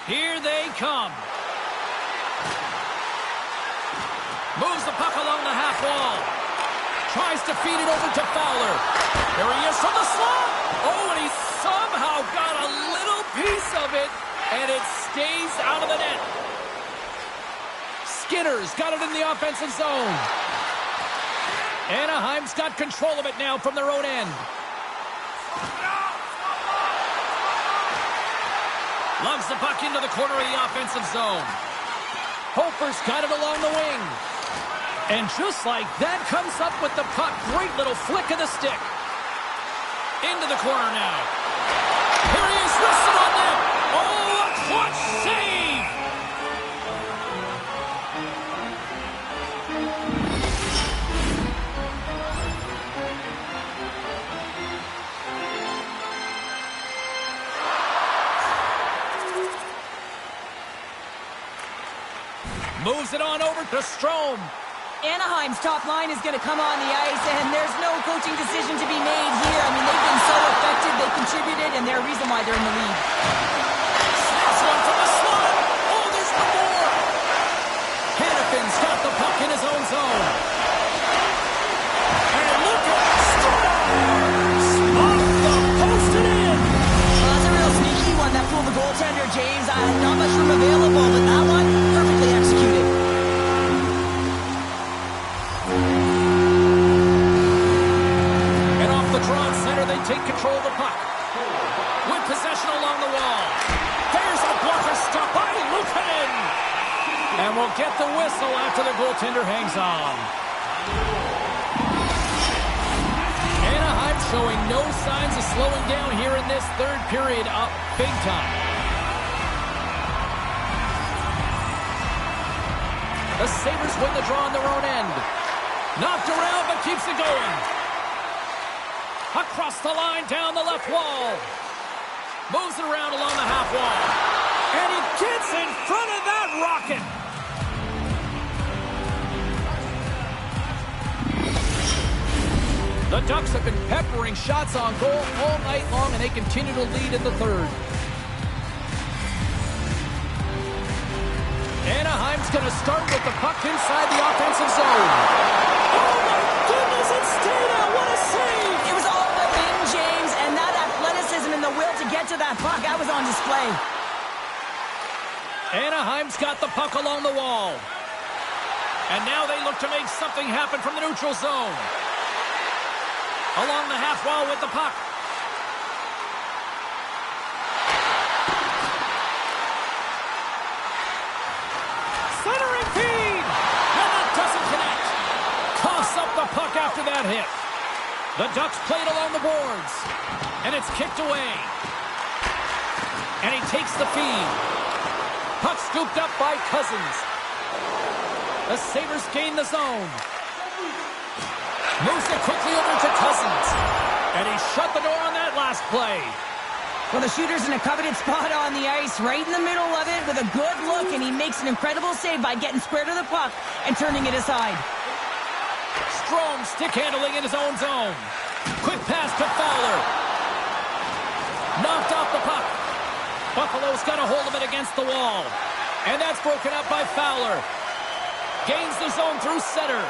Here they come. Moves the puck along the half wall. Tries to feed it over to Fowler. There he is from the slot. Oh, and he somehow got a little piece of it, and it stays out of the net. Skinner's got it in the offensive zone. Anaheim's got control of it now from their own end. Loves the puck into the corner of the offensive zone. Hofer's got it along the wing. And just like that, comes up with the puck. Great little flick of the stick. Into the corner now. Here he is, rested on net. Oh, a clutch save! Moves it on over to Strome. Anaheim's top line is going to come on the ice, and there's no coaching decision to be made here. I mean, they've been so effective, they contributed, and they're a reason why they're in the lead. Snaps one from the slot. Oh, there's one more. Hannafin's got the puck in his own zone. And look at Stars! Off the post and in. Well, that's a real sneaky one that fooled the goaltender, James. Not much room available, but that one, perfectly executed. They take control of the puck. With possession along the wall. There's a blocker stop by Luukkonen. And we'll get the whistle after the goaltender hangs on. Anaheim showing no signs of slowing down here in this third period, up big time. The Sabres win the draw on their own end. Knocked around but keeps it going. Across the line, down the left wall. Moves it around along the half wall. And he gets in front of that rocket. The Ducks have been peppering shots on goal all night long, and they continue to lead in the third. Anaheim's going to start with the puck inside the offensive zone. Oh, my goodness, it's stayed out. What a save. It was all the win, James, and that athleticism and the will to get to that puck, that was on display. Anaheim's got the puck along the wall. And now they look to make something happen from the neutral zone. Along the half wall with the puck. Centering feed! And that doesn't connect. Coughs up the puck after that hit. The Ducks played along the boards. And it's kicked away. And he takes the feed. Puck scooped up by Cousins. The Sabres gain the zone. Moves it quickly over to Cousins. And he shut the door on that last play. Well, the shooter's in a coveted spot on the ice, right in the middle of it with a good look, and he makes an incredible save by getting square to the puck and turning it aside. Strome stick handling in his own zone. Quick pass to Fowler. Knocked off the puck. Buffalo's got a hold of it against the wall. And that's broken up by Fowler. Gains the zone through center.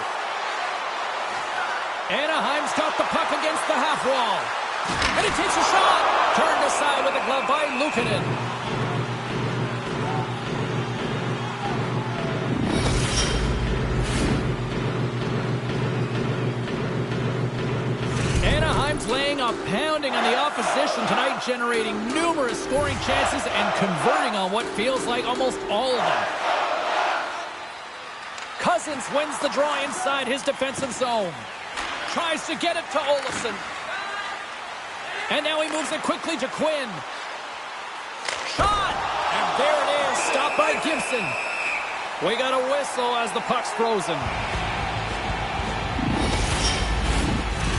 Anaheim's got the puck against the half wall. And he takes a shot. Turned aside with a glove by Luukkonen. Anaheim's laying a pounding on the opposition tonight, generating numerous scoring chances and converting on what feels like almost all of them. Cousins wins the draw inside his defensive zone. Tries to get it to Olofsson. And now he moves it quickly to Quinn. Shot! And there it is, stopped by Gibson. We got a whistle as the puck's frozen.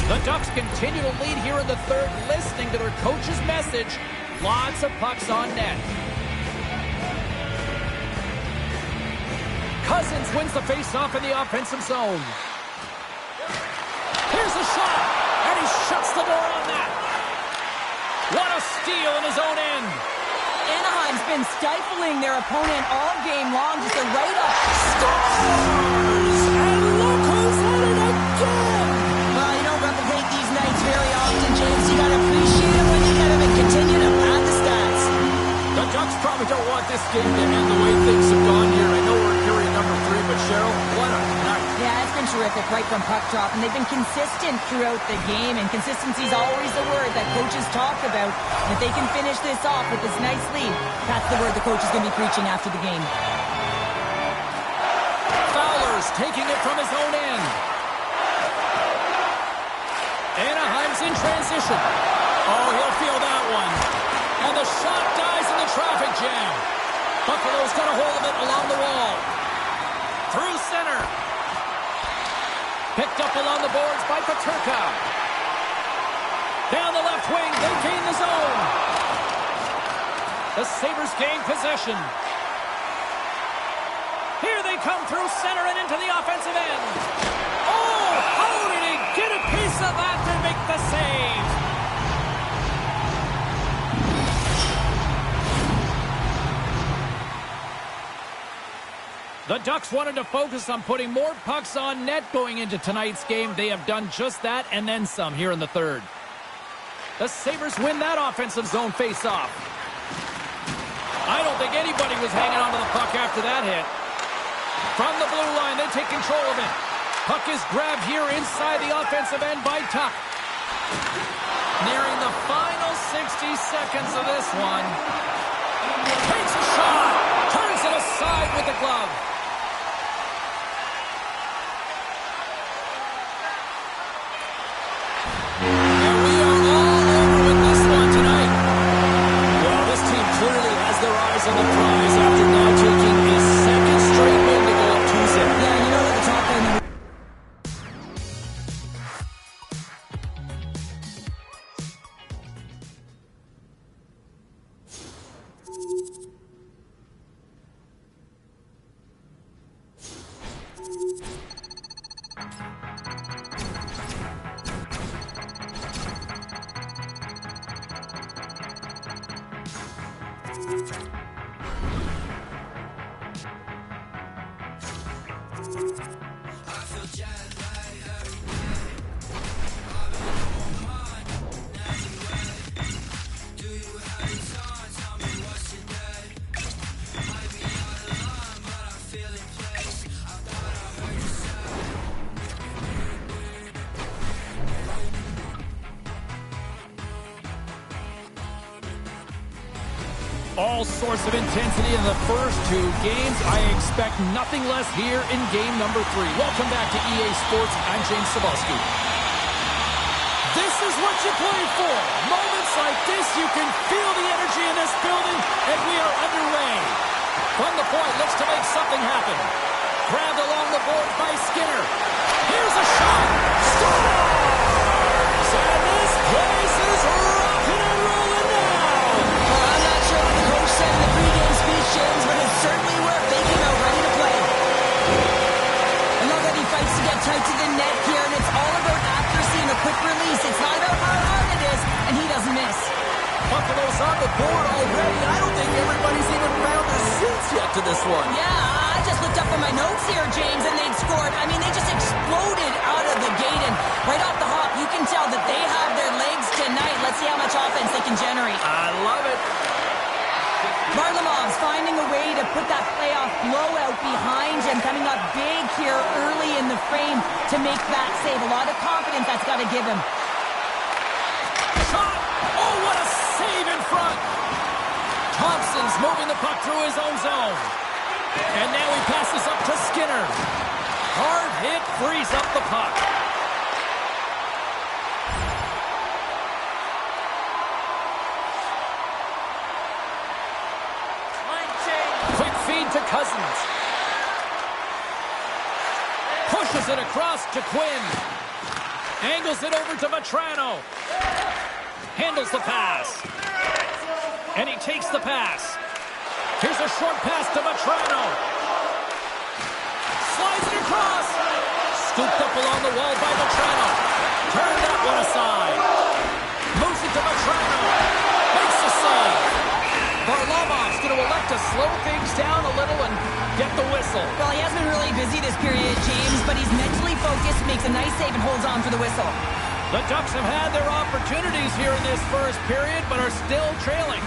The Ducks continue to lead here in the third, listening to their coach's message. Lots of pucks on net. Cousins wins the face-off in the offensive zone. Here's a shot, and he shuts the door on that. What a steal in his own end. Anaheim's been stifling their opponent all game long, just a right-up. Scores! And look who's at it again! Well, you don't replicate these nights very often, James. You gotta appreciate it when you get them and continue to pad the stats. The Ducks probably don't want this game to end the way things have gone here. I know we're in period number 3, but Cheryl, what a night. Yeah, it's been terrific right from puck drop, and they've been consistent throughout the game, and consistency is always the word that coaches talk about. And if they can finish this off with this nice lead, that's the word the coach is going to be preaching after the game. Fowler's taking it from his own end. Anaheim's in transition. Oh, he'll feel that one. And the shot dies in the traffic jam. Buffalo's got a hold of it along the wall. Through center. Picked up along the boards by Peterka. Down the left wing, they gain the zone. The Sabres gain possession. Here they come through center and into the offensive end. Oh, how did he get a piece of that to make the save? The Ducks wanted to focus on putting more pucks on net going into tonight's game. They have done just that and then some here in the third. The Sabres win that offensive zone face-off. I don't think anybody was hanging on to the puck after that hit. From the blue line, they take control of it. Puck is grabbed here inside the offensive end by Tuch. Nearing the final 60 seconds of this one. Takes a shot. Turns it aside with the glove. And we are all over with this one tonight. Well, this team clearly has their eyes on the prize after now taking a second straight win to go up 2-0. Yeah, you know what the top end. All sorts of intensity in the first two games. I expect nothing less here in game number 3. Welcome back to EA Sports. I'm James Cebulski. This is what you play for. Moments like this, you can feel the energy in this building, and we are underway. From the point, looks to make something happen. Grabbed along the boards by Skinner. Here's a shot. Scores! And this place is rocking and rolling now. I'm not sure what the coach said in the pregame speech, James, but it's certainly worth making out ready to play. I love that he fights to get tight to the net here, and it's all about accuracy and a quick release. It's not about how hard it is, and he doesn't miss. Buffalo's on the board already. I don't think everybody's even found their seats yet to this one. Yeah, I just looked up on my notes here, James, and they'd scored. I mean, they just exploded out of the gate, and right off the hop, you can tell that they have their legs tonight. Let's see how much offense they can generate. I love it. Varlamov's finding a way to put that playoff blowout behind him, coming up big here early in the frame to make that save. A lot of confidence that's got to give him. Shot! Oh, what a save in front! Thompson's moving the puck through his own zone. And now he passes up to Skinner. Hard hit frees up the puck. Quick feed to Cousins. Pushes it across to Quinn. Angles it over to Vatrano. Handles the pass. And he takes the pass. Here's a short pass to Vatrano. Slides it across. Scooped up along the wall by Vatrano. Turned that one aside. Moves it to Vatrano. Makes the save. Varlamov's going to elect to slow things down a little and get the whistle. Well, he has been really busy this period, James, but he's mentally focused, makes a nice save, and holds on for the whistle. The Ducks have had their opportunities here in this first period, but are still trailing.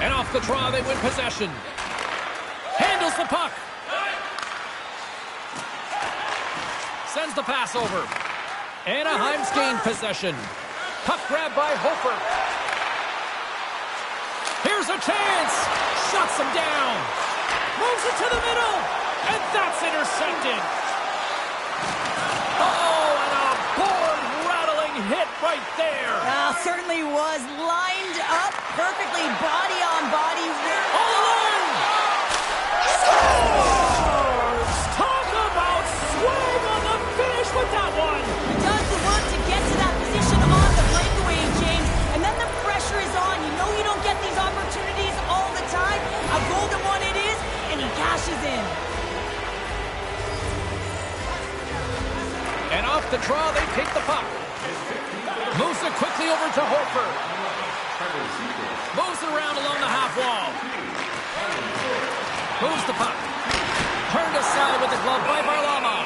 And off the draw, they win possession. Handles the puck. Sends the pass over. Anaheim's gained possession. Puck grab by Hofer. Here's a chance. Shuts him down. Moves it to the middle. And that's intercepted. Oh, and a board-rattling hit right there. Certainly was lined up perfectly, body on body. All alone. Scores! Talk about swing on the finish with that one. He does the work to get to that position on the breakaway, James. And then the pressure is on. You know you don't get these opportunities all the Off the draw, they take the puck. Moves it quickly over to Hofer. Moves it around along the half wall. Moves the puck. Turned aside with the glove by Varlamov.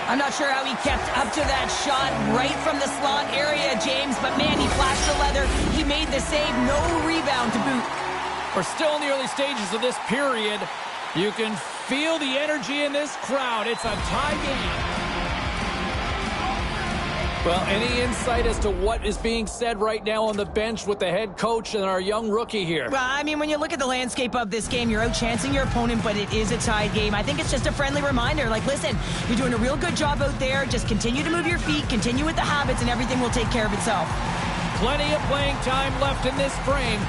I'm not sure how he kept up to that shot right from the slot area, James, but man, he flashed the leather. He made the save, no rebound to boot. We're still in the early stages of this period. You can feel the energy in this crowd. It's a tie game. Well, any insight as to what is being said right now on the bench with the head coach and our young rookie here? Well, I mean, when you look at the landscape of this game, you're outchancing your opponent, but it is a tied game. I think it's just a friendly reminder. Like, listen, you're doing a real good job out there. Just continue to move your feet, continue with the habits, and everything will take care of itself. Plenty of playing time left in this frame.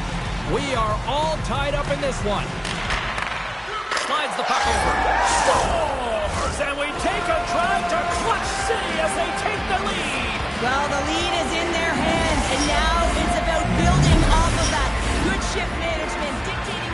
We are all tied up in this one. Slides the puck over. Scores! And we take a drive to Clutch City as they take the lead. Well, the lead is in their hands, and now it's about building off of that. Good shift management, dictating.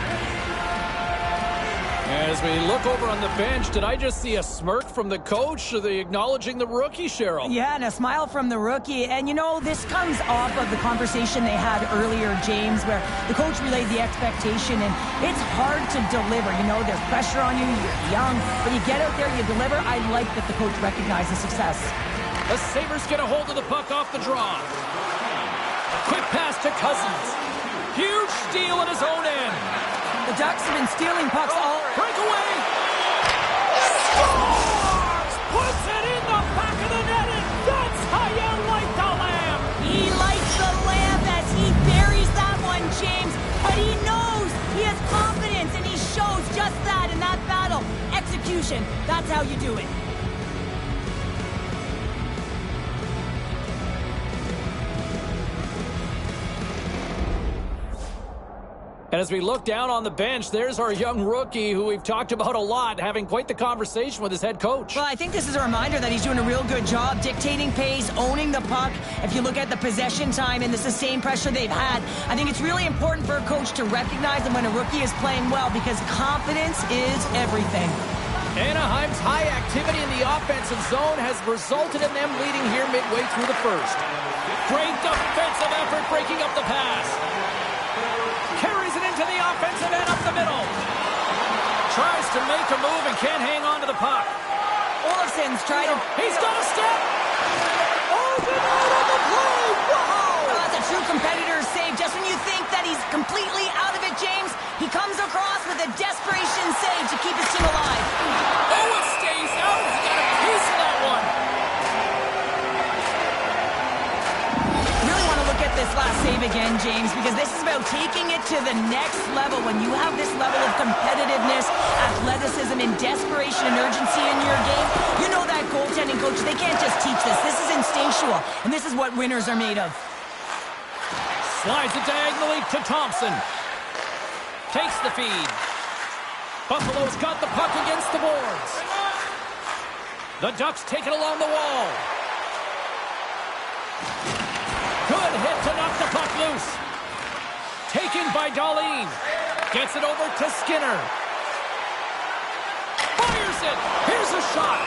As we look over on the bench, did I just see a smirk from the coach? Are they acknowledging the rookie, Cheryl? Yeah, and a smile from the rookie. And, you know, this comes off of the conversation they had earlier, James, where the coach relayed the expectation, and it's hard to deliver. You know, there's pressure on you, you're young, but you get out there, you deliver. I like that the coach recognized the success. The Sabres get a hold of the puck off the draw. Quick pass to Cousins. Huge steal at his own end. The Ducks have been stealing pucks all... Breakaway! Scores! Puts it in the back of the net, and that's how you like the lamp! He likes the lamp as he buries that one, James. But he knows he has confidence, and he shows just that in that battle. Execution, that's how you do it. And as we look down on the bench, there's our young rookie who we've talked about a lot, having quite the conversation with his head coach. Well, I think this is a reminder that he's doing a real good job dictating pace, owning the puck. If you look at the possession time and the sustained pressure they've had, I think it's really important for a coach to recognize them when a rookie is playing well, because confidence is everything. Anaheim's high activity in the offensive zone has resulted in them leading here midway through the first. Great defensive effort breaking up the pass. Carries it into the offensive end up the middle. Tries to make a move and can't hang on to the puck. Olafson's tried to... He's got a step. Open out on the play. Wow! Oh, that's a true competitor's save. Just when you think that he's completely out of it, James, he comes across with a desperation save to keep his team alive. Oh, it stays out. He got a piece of that one. This last save again, James, because this is about taking it to the next level. When you have this level of competitiveness, athleticism, and desperation and urgency in your game, you know that goaltending coach, they can't just teach this. This is instinctual, and this is what winners are made of. Slides it diagonally to Thompson. Takes the feed. Buffalo's got the puck against the boards. The Ducks take it along the wall. Good hit to knock the puck loose. Taken by Dahlin. Gets it over to Skinner. Fires it. Here's a shot.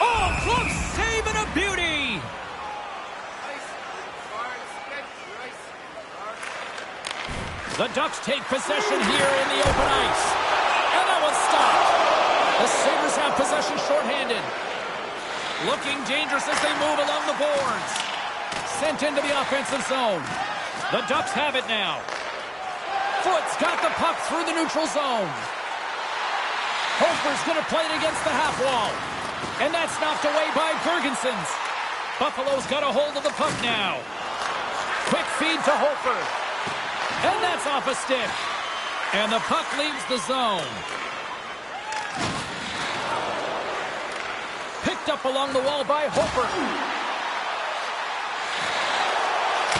Oh, close save and a beauty. The Ducks take possession here in the open ice. And that one's stopped. The Sabres have possession shorthanded. Looking dangerous as they move along the boards. Sent into the offensive zone. The Ducks have it now. Foot's got the puck through the neutral zone. Hofer's going to play it against the half wall. And that's knocked away by Gergensons. Buffalo's got a hold of the puck now. Quick feed to Hofer. And that's off a stick. And the puck leaves the zone. Picked up along the wall by Hofer.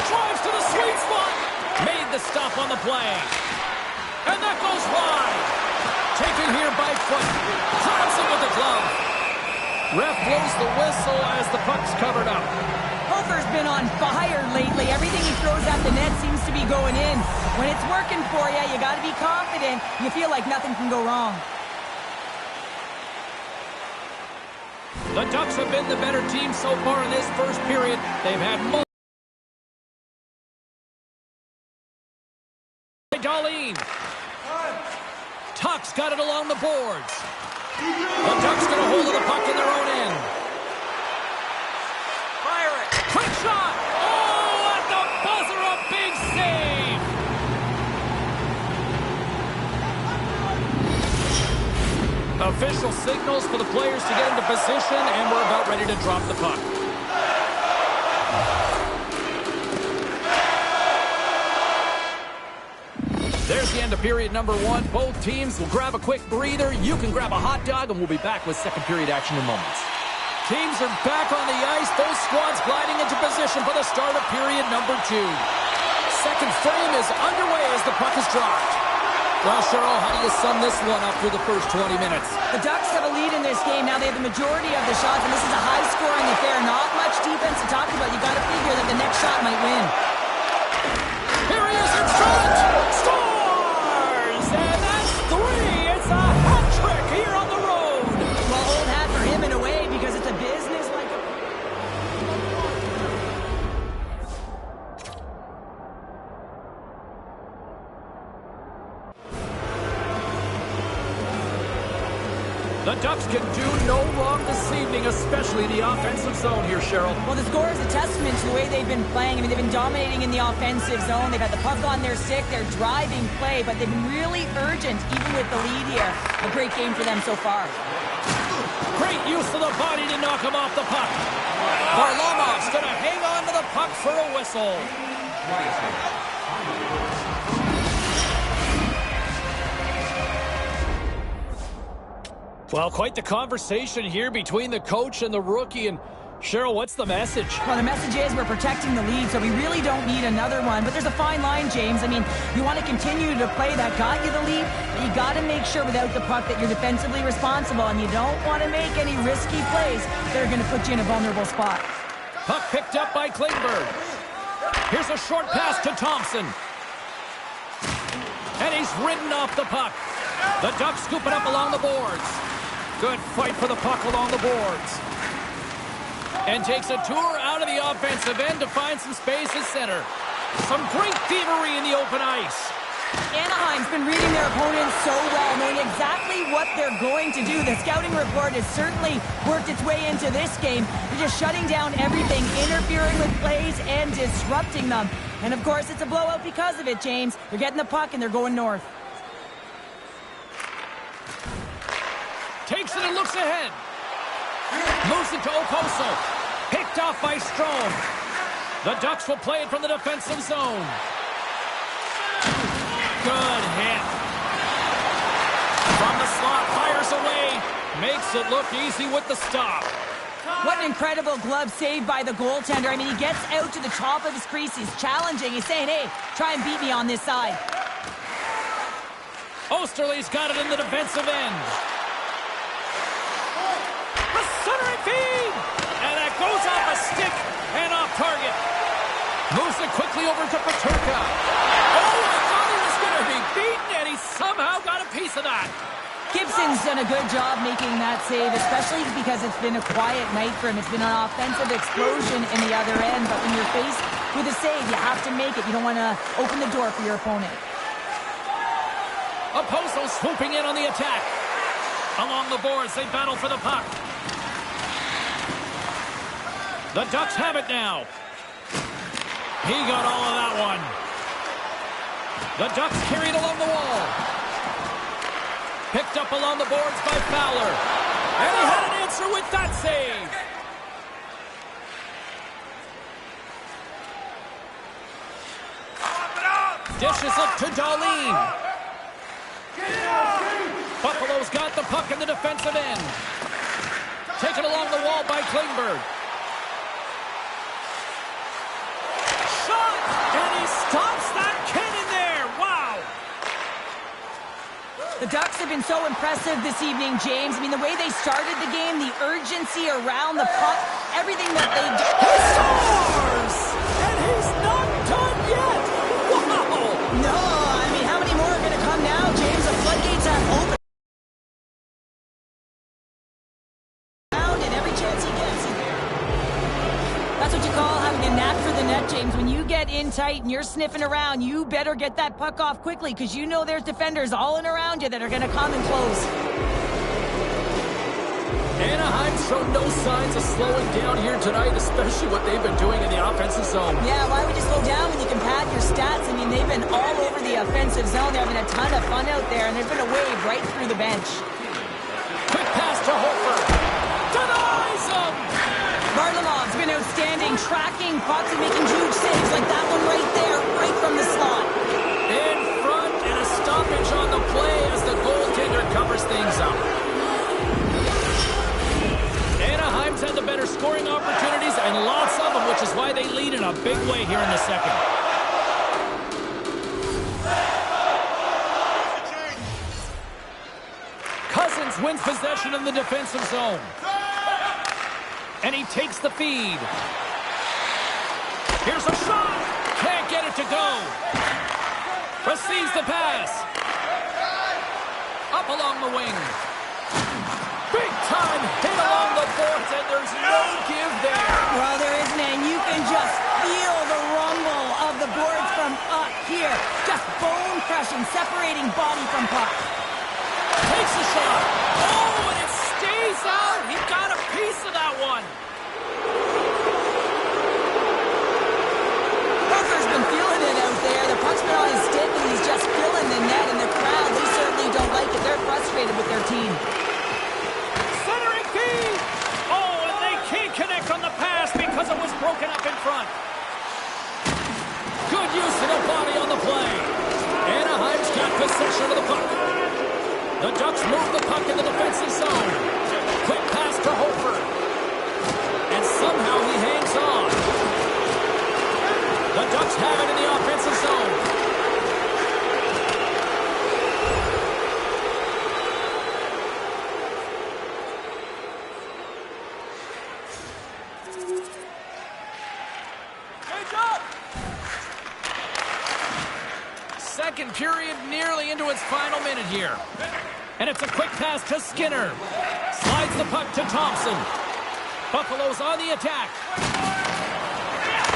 Drives to the sweet spot. Made the stop on the play. And that goes wide. Taken here by Foot. Thompson with the glove. Ref blows the whistle as the puck's covered up. Hofer's been on fire lately. Everything he throws at the net seems to be going in. When it's working for you, you got to be confident. You feel like nothing can go wrong. The Ducks have been the better team so far in this first period. They've had Darlene. Tuck's got it along the boards. The Ducks get a hold of the puck in their own end. Fire it. Quick shot! Oh, at the buzzer, a big save! Official signals for the players to get into position, and we're about ready to drop the puck. There's the end of period number 1. Both teams will grab a quick breather. You can grab a hot dog, and we'll be back with second period action in moments. Teams are back on the ice. Both squads gliding into position for the start of period number 2. Second frame is underway as the puck is dropped. Well, Cheryl, how do you sum this one up through the first 20 minutes? The Ducks have a lead in this game. Now they have the majority of the shots, and this is a high-scoring affair. Not much defense to talk about. You got to figure that the next shot might win. Here he is in front! Scores! And that's 3! It's a hat trick here on the road! Well, old hat for him in a way because it's a business like a... The Ducks can do no wrong this evening, especially the offensive zone here, Cheryl. Well, the score is a testament to the way they've been playing. I mean, they've been dominating in the offensive zone. They've had the puck on their stick. They're driving play, but they've been really urgent, even with the lead here. A great game for them so far. Great use of the body to knock him off the puck. Varlamov's going to hang on to the puck for a whistle. Well, quite the conversation here between the coach and the rookie. And Cheryl, what's the message? Well, the message is we're protecting the lead, so we really don't need another one. But there's a fine line, James. I mean, you want to continue to play that got you the lead, but you got to make sure without the puck that you're defensively responsible, and you don't want to make any risky plays that are going to put you in a vulnerable spot. Puck picked up by Klingberg. Here's a short pass to Thompson. And he's ridden off the puck. The Ducks scoop it up along the boards. Good fight for the puck along the boards. And takes a tour out of the offensive end to find some space at center. Some great thievery in the open ice. Anaheim's been reading their opponents so well, knowing exactly what they're going to do. The scouting report has certainly worked its way into this game. They're just shutting down everything, interfering with plays, and disrupting them. And, of course, it's a blowout because of it, James. They're getting the puck, and they're going north. Takes it and looks ahead. Moves it to Oposo. Picked off by Strome. The Ducks will play it from the defensive zone. Good hit. From the slot, fires away. Makes it look easy with the stop. What an incredible glove save by the goaltender. I mean, he gets out to the top of his crease. He's challenging. He's saying, hey, try and beat me on this side. Osterley's got it in the defensive end. A centering feed! And that goes off a stick and off target. Moves it quickly over to Paterka. Oh, I thought he was going to be beaten, and he somehow got a piece of that. Gibson's done a good job making that save, especially because it's been a quiet night for him. It's been an offensive explosion in the other end, but when you're faced with a save, you have to make it. You don't want to open the door for your opponent. Oposo swooping in on the attack. Along the boards, they battle for the puck. The Ducks have it now. He got all of that one. The Ducks carried along the wall. Picked up along the boards by Fowler. And he had an answer with that save. Dishes it to Darlene. Buffalo's got the puck in the defensive end. Taken along the wall by Klingberg. Shot! And he stops that cannon there. Wow! The Ducks have been so impressive this evening, James. I mean, the way they started the game, the urgency around the puck, everything that they do. He scores! And he's not done yet! Wow! No, I mean, how many more are going to come now, James? The floodgates are open. And every chance in tight and you're sniffing around, you better get that puck off quickly because you know there's defenders all in around you that are going to come and close. Anaheim's shown no signs of slowing down here tonight, especially what they've been doing in the offensive zone. Yeah, why would you slow down when you can pad your stats? I mean, they've been all over the offensive zone. They're having a ton of fun out there, and there's been a wave right through the bench. Quick pass to Hofer. Denies him! Varlamov's been outstanding, tracking pucks and making huge saves like that one right there, right from the slot. In front, and a stoppage on the play as the goaltender covers things up. Anaheim's had the better scoring opportunities and lots of them, which is why they lead in a big way here in the second. Cousins wins possession in the defensive zone. And he takes the feed. Here's a shot. Can't get it to go. Receives the pass. Up along the wing. Big time hit along the boards, and there's no give there. Well, there isn't, and you can just feel the rumble of the boards from up here. Just bone-crushing, separating body from puck. Takes a shot. Oh, and it stays out. He got a piece of that one. Parker's been feeling it out there. The puck's been on his stick, and he's just filling the net, and the crowd, they certainly don't like it. They're frustrated with their team. Centering feed. Oh, and they can't connect on the pass because it was broken up in front. Good use of the body on the play. Anaheim's got possession of the puck. The Ducks move the puck in the defensive zone. Quick pass to Hofer. And somehow he hangs on. The Ducks have it in the offensive zone. Second period nearly into its final minute here. And it's a quick pass to Skinner. Slides the puck to Thompson. Buffalo's on the attack.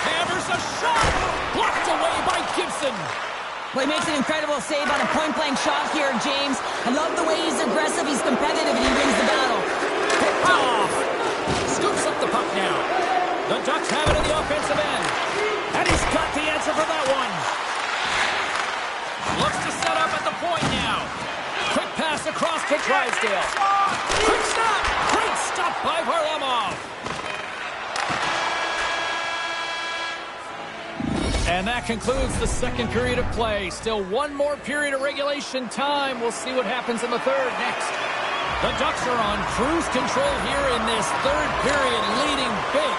Hammers a shot. Blocked away by Gibson. Well, he makes an incredible save on a point-blank shot here, James. I love the way he's aggressive, he's competitive, and he wins the battle. Picked off. Scoops up the puck now. The Ducks have it in the offensive end. And he's got the answer for that one. Looks to set up at the point now. Quick pass across to Drysdale. Quick stop. Great stop by Varlamov. And that concludes the second period of play. Still one more period of regulation time. We'll see what happens in the third next. The Ducks are on cruise control here in this third period, leading big.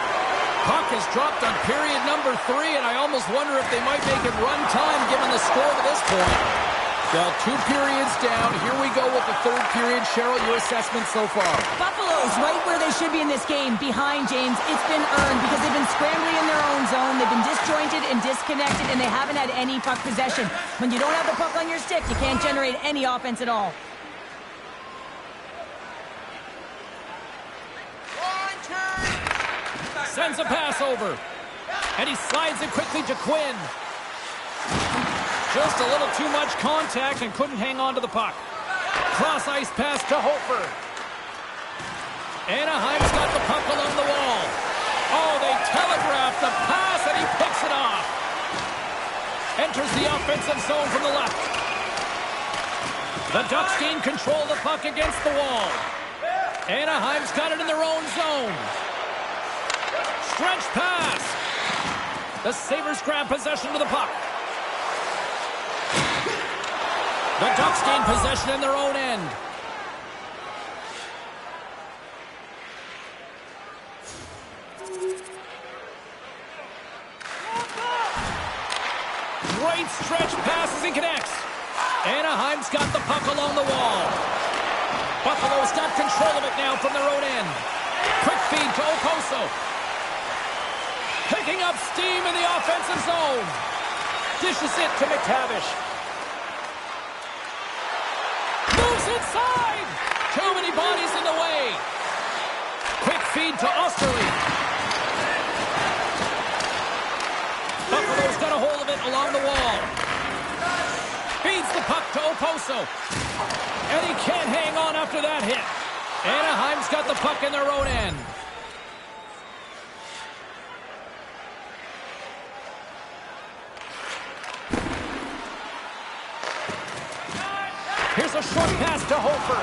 Puck has dropped on period number 3, and I almost wonder if they might make it run time given the score to this point. Well, 2 periods down. Here we go with the third period. Cheryl, your assessment so far? Buffalo's right where they should be in this game, behind James. It's been earned because they've been scrambling in their own zone. They've been disjointed and disconnected, and they haven't had any puck possession. When you don't have the puck on your stick, you can't generate any offense at all. Sends a pass over. And he slides it quickly to Quinn. Just a little too much contact and couldn't hang on to the puck. Cross-ice pass to Hofer. Anaheim's got the puck along the wall. Oh, they telegraphed the pass and he picks it off. Enters the offensive zone from the left. The Ducks gain control of the puck against the wall. Anaheim's got it in their own zone. Stretch pass. The Sabres grab possession of the puck. The Ducks gain possession in their own end. Great stretch passes and connects. Anaheim's got the puck along the wall. Buffalo's got control of it now from their own end. Quick feed to Okposo. Picking up steam in the offensive zone. Dishes it to McTavish. Moves inside. Too many bodies in the way. Quick feed to Osterley. Buffalo's Oposo's got a hold of it along the wall. Feeds the puck to Oposo. And he can't hang on after that hit. Anaheim's got the puck in their own end. Here's a short pass to Hofer.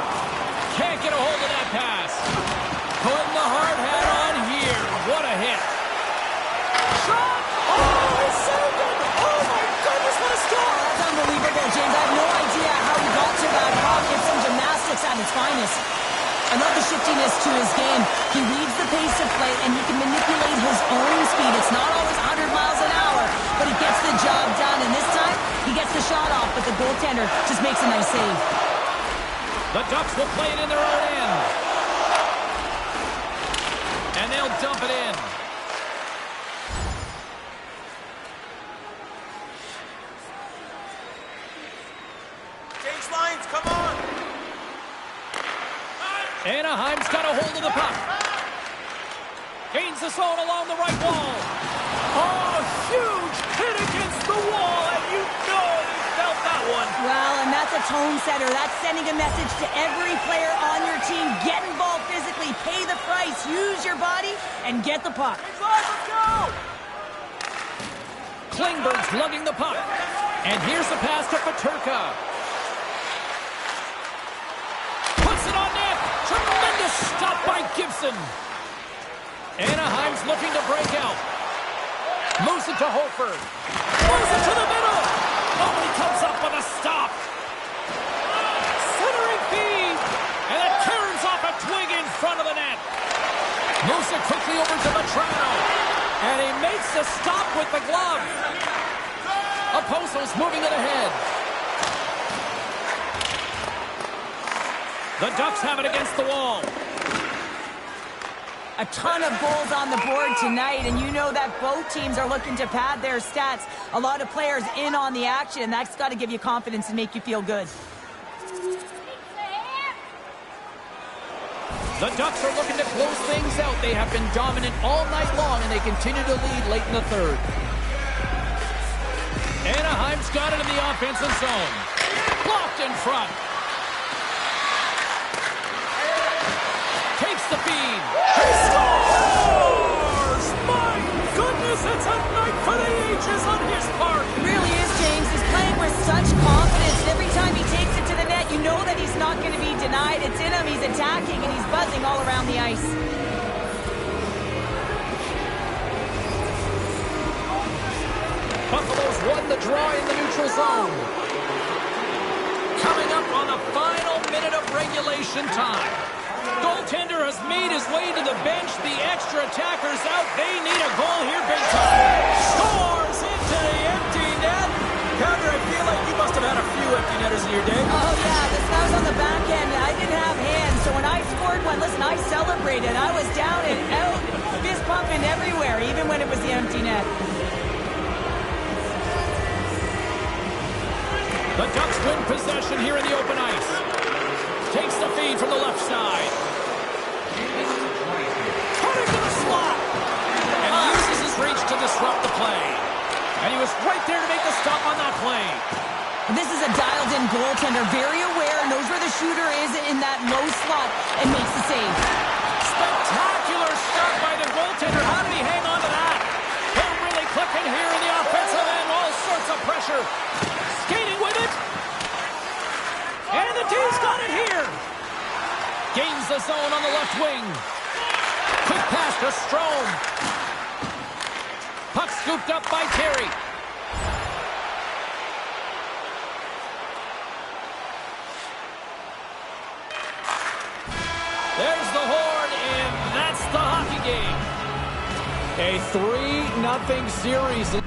Can't get a hold of that pass. Putting the hard hat on here. What a hit. Shot! Oh, he saved it! Oh, my goodness, what a score! That's unbelievable, James. I have no idea how he got to that puck. It's some gymnastics at its finest. I love the shiftiness to his game. He reads the pace of play, and he can manipulate his own speed. It's not always 100 miles an hour, but he gets the job done. And this time, he gets the shot off, but the goaltender just makes a nice save. The Ducks will play it in their own end. And they'll dump it in. Change lines, come on! Anaheim's got a hold of the puck. Gains the zone along the right wall. Oh, huge hit against the wall, and you know he felt that one. Well, and that's a tone setter. That's sending a message to every player on your team. Get involved physically, pay the price, use your body, and get the puck. Change lines, let's go! Klingberg's lugging the puck. And here's the pass to Peterka. Puts it on net. Tremendous stop by Gibson. Anaheim's looking to break out. Moves it to Hofer. Moves it to the middle. Oh, he comes up with a stop. Centering feed. And it turns off a twig in front of the net. Moves it quickly over to Vetrano. And he makes the stop with the glove. Oposo's moving it ahead. The Ducks have it against the wall. A ton of goals on the board tonight, and you know that both teams are looking to pad their stats. A lot of players in on the action, and that's got to give you confidence and make you feel good. The Ducks are looking to close things out. They have been dominant all night long, and they continue to lead late in the third. Anaheim's got it in the offensive zone. Blocked in front. Takes the feed. He scores! My goodness, it's a night for the ages on his part. It really is, James. He's playing with such confidence. Every time he takes it to the net, you know that he's not going to be denied. It's in him. He's attacking, and he's buzzing all around the ice. Buffalo's won the draw in the neutral zone. Coming up on the final minute of regulation time. Goaltender has made his way to the bench. The extra attackers out. They need a goal here big time. Scores into the empty net. Carter, I feel like you must have had a few empty netters in your day. Oh, yeah, this guy was on the back end. I didn't have hands, so when I scored one, listen, I celebrated. I was down and out, fist pumping everywhere, even when it was the empty net. The Ducks win possession here in the open ice. Takes the feed from the left side. Cutting to the slot. And uses his reach to disrupt the play. And he was right there to make the stop on that play. This is a dialed-in goaltender, very aware, knows where the shooter is in that low slot, and makes the save. Spectacular start by the goaltender. How did he hang on to that? They're really clicking here in the offensive end. All sorts of pressure. Skating with it. And the D's got it here. Gains the zone on the left wing. Quick pass to Strome. Puck scooped up by Terry. There's the horn, and that's the hockey game. A 3-0 series.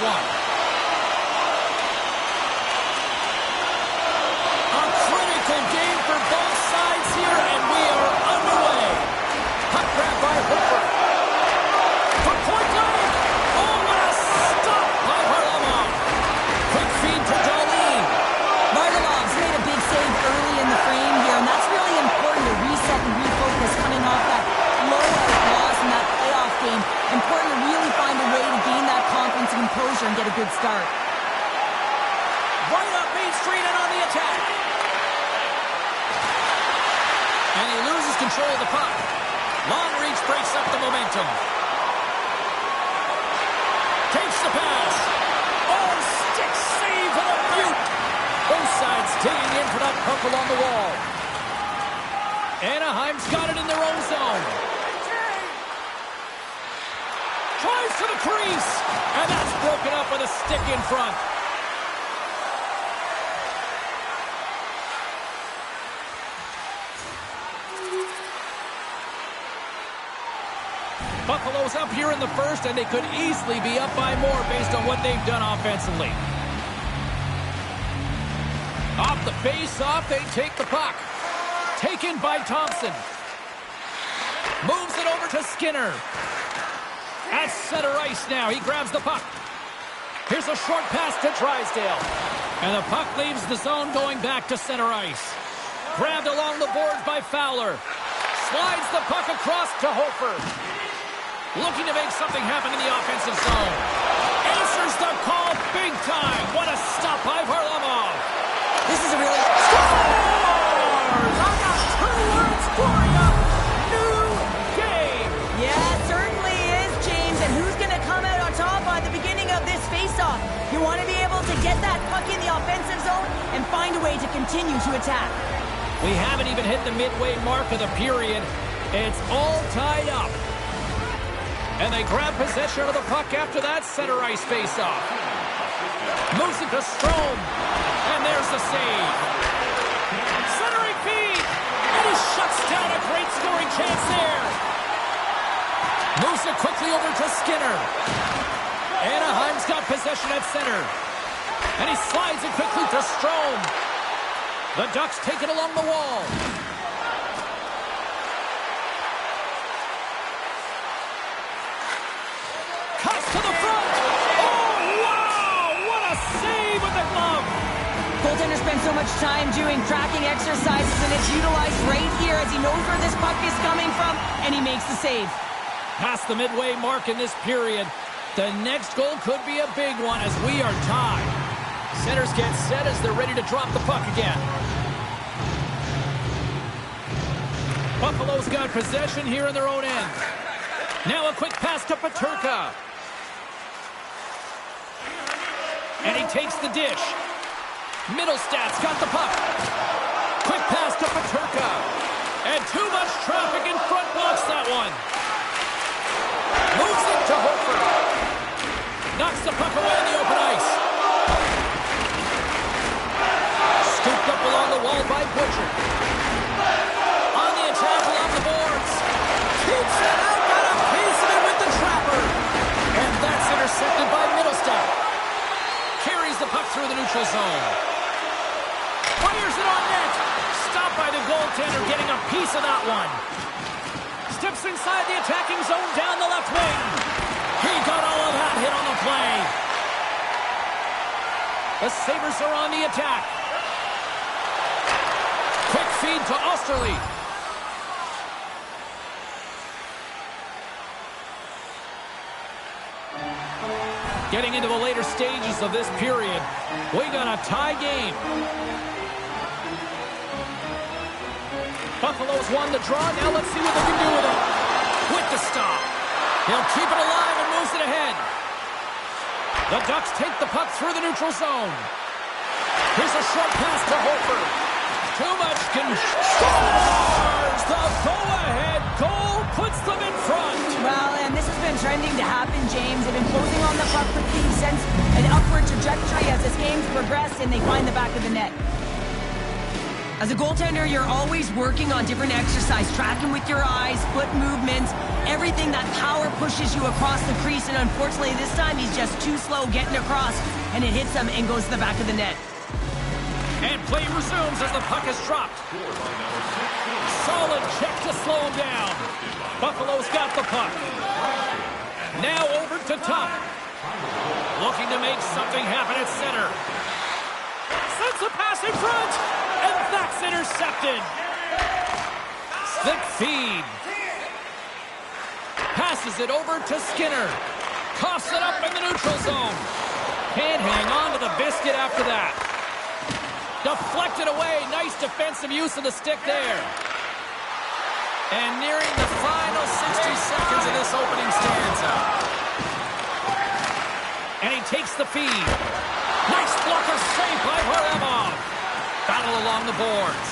one. A critical game for both sides here, and we are underway. Puck grab by Hooper. For point line. Oh, what a stop by Varlamov. Quick feed to Darlene. Varlamov's made a big save early in the frame here, and that's really important to reset and refocus coming off that blowout loss in that playoff game. Important to really find a way to gain that confidence and composure and get a good start. Right up Main Street and on the attack. And he loses control of the puck. Long reach breaks up the momentum. Takes the pass. Oh, stick save and a beaut. Both sides digging in for that puck along the wall. Anaheim's got it in their own zone. Tries to the crease. And that's broken up with a stick in front. Buffalo's up here in the first, and they could easily be up by more based on what they've done offensively. Off the face-off, they take the puck. Taken by Thompson. Moves it over to Skinner. At center ice now, he grabs the puck. Here's a short pass to Drysdale. And the puck leaves the zone going back to center ice. Grabbed along the boards by Fowler. Slides the puck across to Hofer. Looking to make something happen in the offensive zone. Answers the call big time. What a stop by Varlamov. This is a really... Scores! I got 2 words for you. New game. Yeah, it certainly is, James. And who's going to come out on top at the beginning of this face-off? You want to be able to get that puck in the offensive zone and find a way to continue to attack. We haven't even hit the midway mark of the period. It's all tied up. And they grab possession of the puck after that center ice face-off. Moves it to Strome. And there's the save. Centering feed. And he shuts down a great over to Skinner. Anaheim's got possession at center. And he slides it quickly to Strome. The Ducks take it along the wall. Cuts to the front. Oh, wow! What a save with the glove. Goaltender spends so much time doing tracking exercises, and it's utilized right here as he knows where this puck is coming from, and he makes the save. Past the midway mark in this period. The next goal could be a big one as we are tied. Centers get set as they're ready to drop the puck again. Buffalo's got possession here in their own end. Now a quick pass to Peterka. And he takes the dish. Middlestad's got the puck. Quick pass to Peterka. And too much traffic in front blocks that one. Moves it to Hofer. Knocks the puck away in the open ice. Scooped up along the wall by Butcher. On the attack along the boards. Keeps it out. Got a piece of it with the trapper. And that's intercepted by Middlestad. Carries the puck through the neutral zone. Fires it on net. Stopped by the goaltender, getting a piece of that one. Steps inside the attacking zone down the left wing. He got all of that hit on the play. The Sabres are on the attack. Quick feed to Osterley. Getting into the later stages of this period, we got a tie game. Buffalo's won the draw. Now let's see what they can do with it. With the stop. He'll keep it alive and moves it ahead. The Ducks take the puck through the neutral zone. Here's a short pass to Hofer. Too much scores! The go-ahead goal puts them in front. Well, and this has been trending to happen, James. They've been closing on the puck for Keith since an upward trajectory as this game's progressed, and they find the back of the net. As a goaltender, you're always working on different exercise, tracking with your eyes, foot movements, everything that power pushes you across the crease, and unfortunately this time he's just too slow getting across, and it hits him and goes to the back of the net. And play resumes as the puck is dropped. Solid check to slow him down. Buffalo's got the puck. Now over to Tuck. Looking to make something happen at center. Sends a pass in front. And that's intercepted. Slick feed. Passes it over to Skinner. Coughs it up in the neutral zone. Can't hang on to the biscuit after that. Deflected away. Nice defensive use of the stick there. And nearing the final 60 seconds of this opening stanza. And he takes the feed. Nice blocker save by Varlamov. Battle along the boards.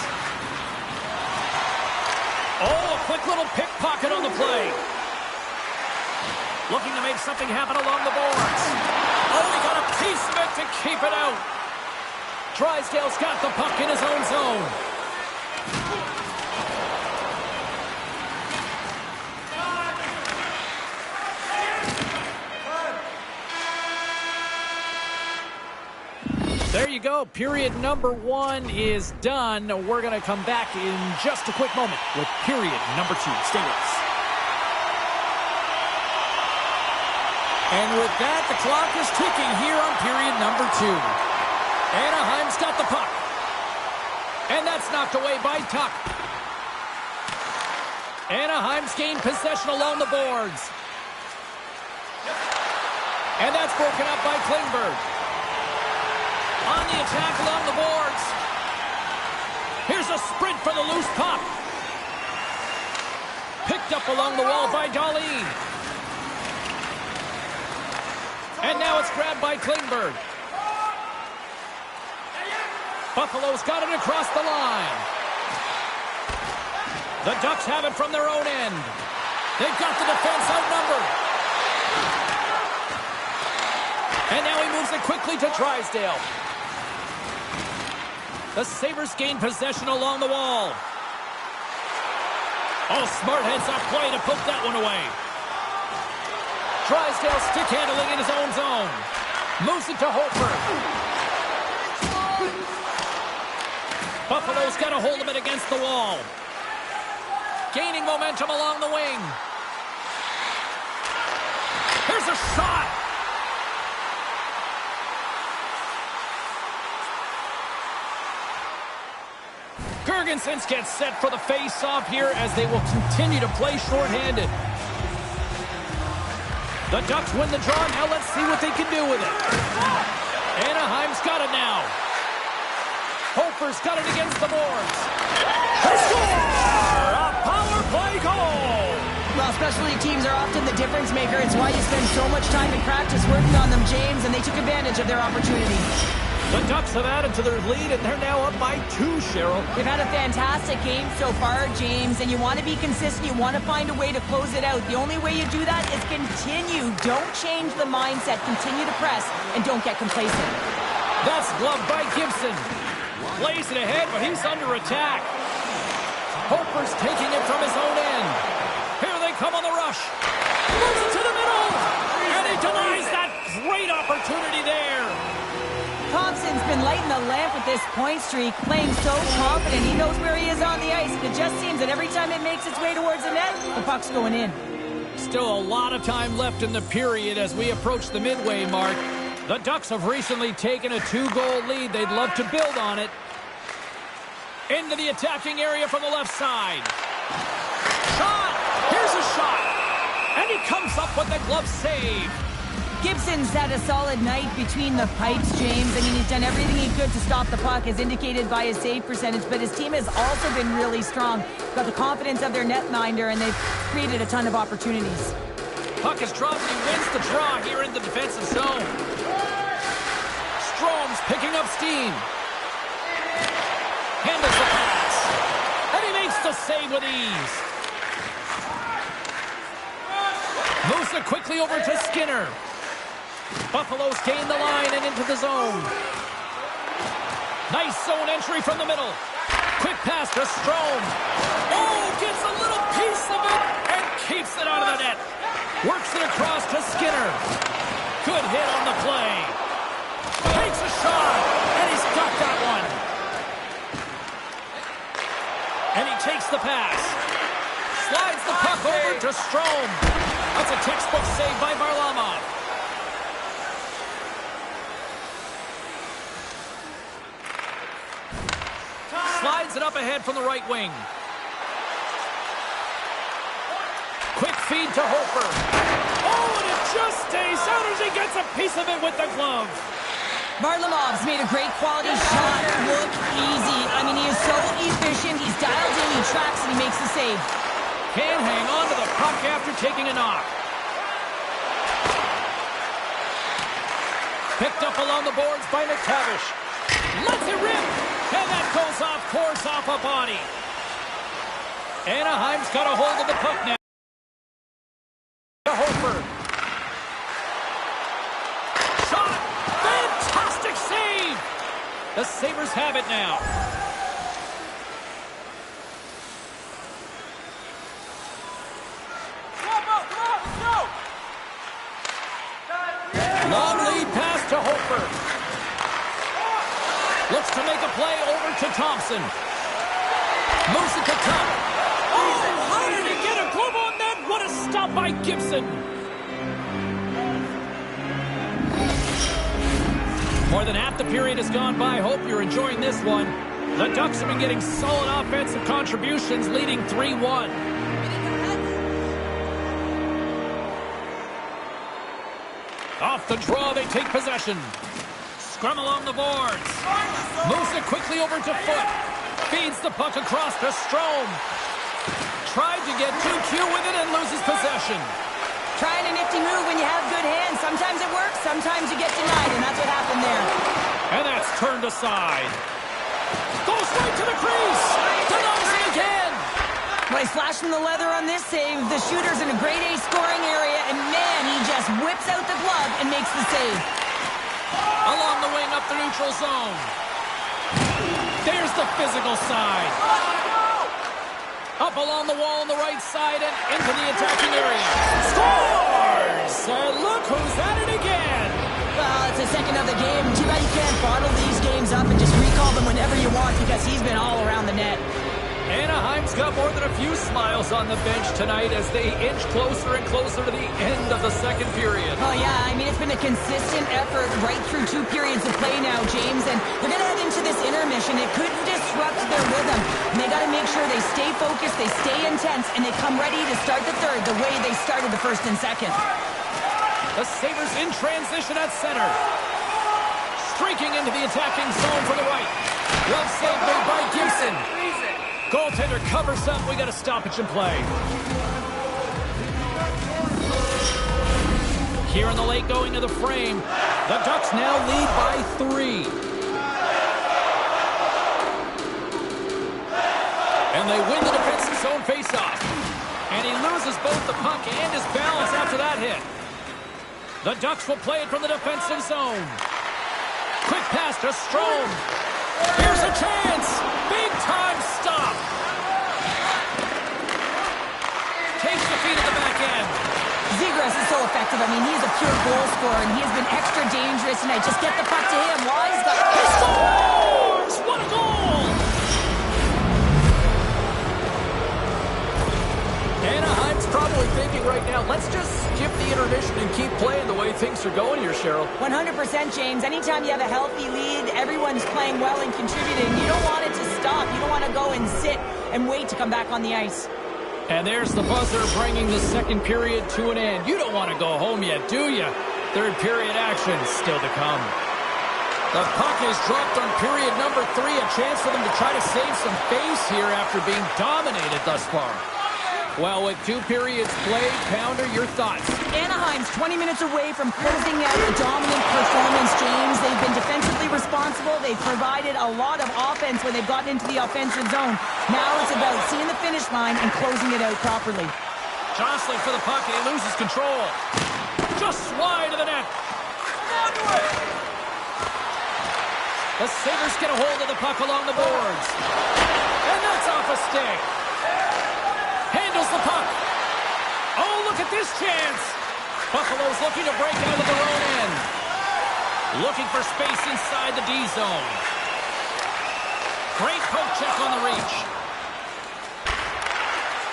Oh, a quick little pickpocket on the play. Looking to make something happen along the boards. Oh, he got a piece of it to keep it out. Drysdale's got the puck in his own zone. There you go. Period number 1 is done. We're going to come back in just a quick moment with period number 2. Stay with us. And with that, the clock is ticking here on period number 2. Anaheim's got the puck. And that's knocked away by Tuck. Anaheim's gained possession along the boards. And that's broken up by Klingberg. On the attack along the boards. Here's a sprint for the loose puck. Picked up along the wall by Dahlin. And now it's grabbed by Klingberg. Buffalo's got it across the line. The Ducks have it from their own end. They've got the defense outnumbered. And now he moves it quickly to Drysdale. The Sabres gain possession along the wall. Oh, smart heads up play to put that one away. Drysdale stick handling in his own zone. Moves it to Hofer. Buffalo's got a hold of it against the wall. Gaining momentum along the wing. Here's a shot. Girgensons gets set for the face-off here as they will continue to play shorthanded. The Ducks win the draw. Now let's see what they can do with it. Anaheim's got it now. Hofer's got it against the boards. They score! A power play goal! Well, specialty teams are often the difference maker. It's why you spend so much time in practice working on them, James, and they took advantage of their opportunity. The Ducks have added to their lead, and they're now up by 2, Cheryl. They've had a fantastic game so far, James, and you want to be consistent. You want to find a way to close it out. The only way you do that is continue. Don't change the mindset. Continue to press, and don't get complacent. That's gloved by Gibson. Plays it ahead, but he's under attack. Hofer's taking it from his own end. Here they come on the rush. Moves it to the middle, and he denies that great opportunity there. Thompson's been lighting the lamp with this point streak, playing so confident. He knows where he is on the ice. It just seems that every time it makes its way towards the net, the puck's going in. Still a lot of time left in the period as we approach the midway mark. The Ducks have recently taken a 2-goal lead. They'd love to build on it. Into the attacking area from the left side. Shot! Here's a shot! And he comes up with the glove save. Gibson's had a solid night between the pipes, James. I mean, he's done everything he could to stop the puck, as indicated by his save percentage, but his team has also been really strong. Got the confidence of their netminder, and they've created a ton of opportunities. Puck is dropped, and he wins the draw here in the defensive zone. Strome's picking up steam. Handles the pass. And he makes the save with ease. Moves it quickly over to Skinner. Buffalo's gain the line and into the zone. Nice zone entry from the middle. Quick pass to Strome. Oh, gets a little piece of it and keeps it out of the net. Works it across to Skinner. Good hit on the play. Takes a shot, and he's got that one. And he takes the pass. Slides the puck over to Strome. That's a textbook save by Varlamov. Slides it up ahead from the right wing. Quick feed to Hofer. Oh, and it just stays out as he gets a piece of it with the glove. Varlamov's made a great quality shot look easy. I mean, he is so efficient. He's dialed in, he tracks, and he makes the save. Can't hang on to the puck after taking a knock. Picked up along the boards by McTavish. Lets it rip, and that goes off course off a body. Anaheim's got a hold of the puck now. Hofer. Shot! Fantastic save! The Sabres have it now. Long lead pass to Hofer. Looks to make a play over to Thompson. Moves it to top. Oh, how did he get a glove on that? What a stop by Gibson. More than half the period has gone by. Hope you're enjoying this one. The Ducks have been getting solid offensive contributions, leading 3-1. Off the draw, they take possession. Scrum along the boards. Moves it quickly over to Foot. Feeds the puck across to Strome. Tried to get too cute with it and loses possession. Trying a nifty move when you have good hands. Sometimes it works, sometimes you get denied, and that's what happened there. And that's turned aside. Goes right to the crease. Denies it again. Well, he's flashing the leather on this save. The shooter's in a grade A scoring area, and man, he just whips out the glove and makes the save. Along the wing up the neutral zone. There's the physical side. Up along the wall on the right side and into the attacking area. Scores! And look who's at it again. Well, it's the second of the game. Too bad you can't bottle these games up and just recall them whenever you want because he's been all around the net. Anaheim's got more than a few smiles on the bench tonight as they inch closer and closer to the end of the second period. Oh, yeah. I mean, it's been a consistent effort right through 2 periods of play now, James. And they're going to head into this intermission. It could disrupt their rhythm. And they got to make sure they stay focused, they stay intense, and they come ready to start the third the way they started the first and second. The Sabres in transition at center. Streaking into the attacking zone for the right. Well saved made by Gibson. Goaltender covers up. We got a stoppage in play. Here in the late going to the frame. The Ducks now lead by 3. And they win the defensive zone faceoff. And he loses both the puck and his balance after that hit. The Ducks will play it from the defensive zone. Quick pass to Strome. Here's a chance. Big time stop. Takes the feed at the back end. Zegras is so effective. I mean, he's a pure goal scorer, and he has been extra dangerous tonight. Just get the puck to him. Wise guy. He scores! What a goal! Anaheim's probably thinking right now, let's just skip the intermission and keep playing the way things are going here, Cheryl. 100%, James. Anytime you have a healthy lead, everyone's playing well and contributing. You don't want it to stop. You don't want to go and sit and wait to come back on the ice. And there's the buzzer bringing the second period to an end. You don't want to go home yet, do you? Third period action still to come. The puck is dropped on period number 3. A chance for them to try to save some face here after being dominated thus far. Well, with 2 periods played, Pounder, your thoughts? Anaheim's 20 minutes away from closing out a dominant performance, James. They've been defensively responsible. They've provided a lot of offense when they've gotten into the offensive zone. Now it's about seeing the finish line and closing it out properly. Jostling for the puck, and he loses control. Just wide of the net. The Sabres get a hold of the puck along the boards. And that's off a stick. Handles the puck. Oh, look at this chance. Buffalo's looking to break out of their own end. Looking for space inside the D zone. Great poke check on the reach.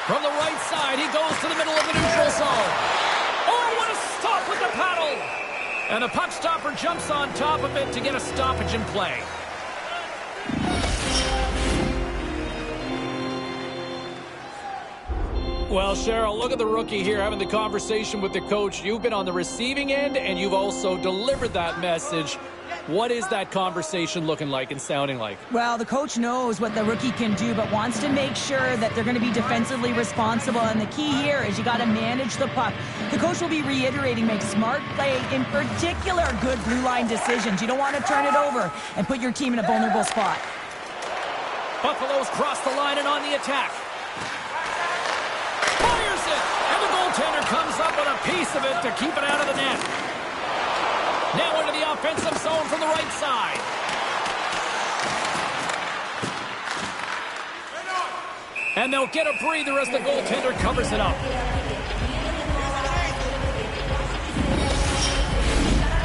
From the right side, he goes to the middle of the neutral zone. Oh, what a stop with the paddle. And the puck stopper jumps on top of it to get a stoppage in play. Well, Cheryl, look at the rookie here having the conversation with the coach. You've been on the receiving end, and you've also delivered that message. What is that conversation looking like and sounding like? Well, the coach knows what the rookie can do, but wants to make sure that they're going to be defensively responsible. And the key here is you got to manage the puck. The coach will be reiterating, make smart play, in particular, good blue line decisions. You don't want to turn it over and put your team in a vulnerable spot. Buffalo's crossed the line and on the attack. Fires it, and the goaltender comes up with a piece of it to keep it out of the net. Now into the offensive zone from the right side. And they'll get a breather as the goaltender covers it up.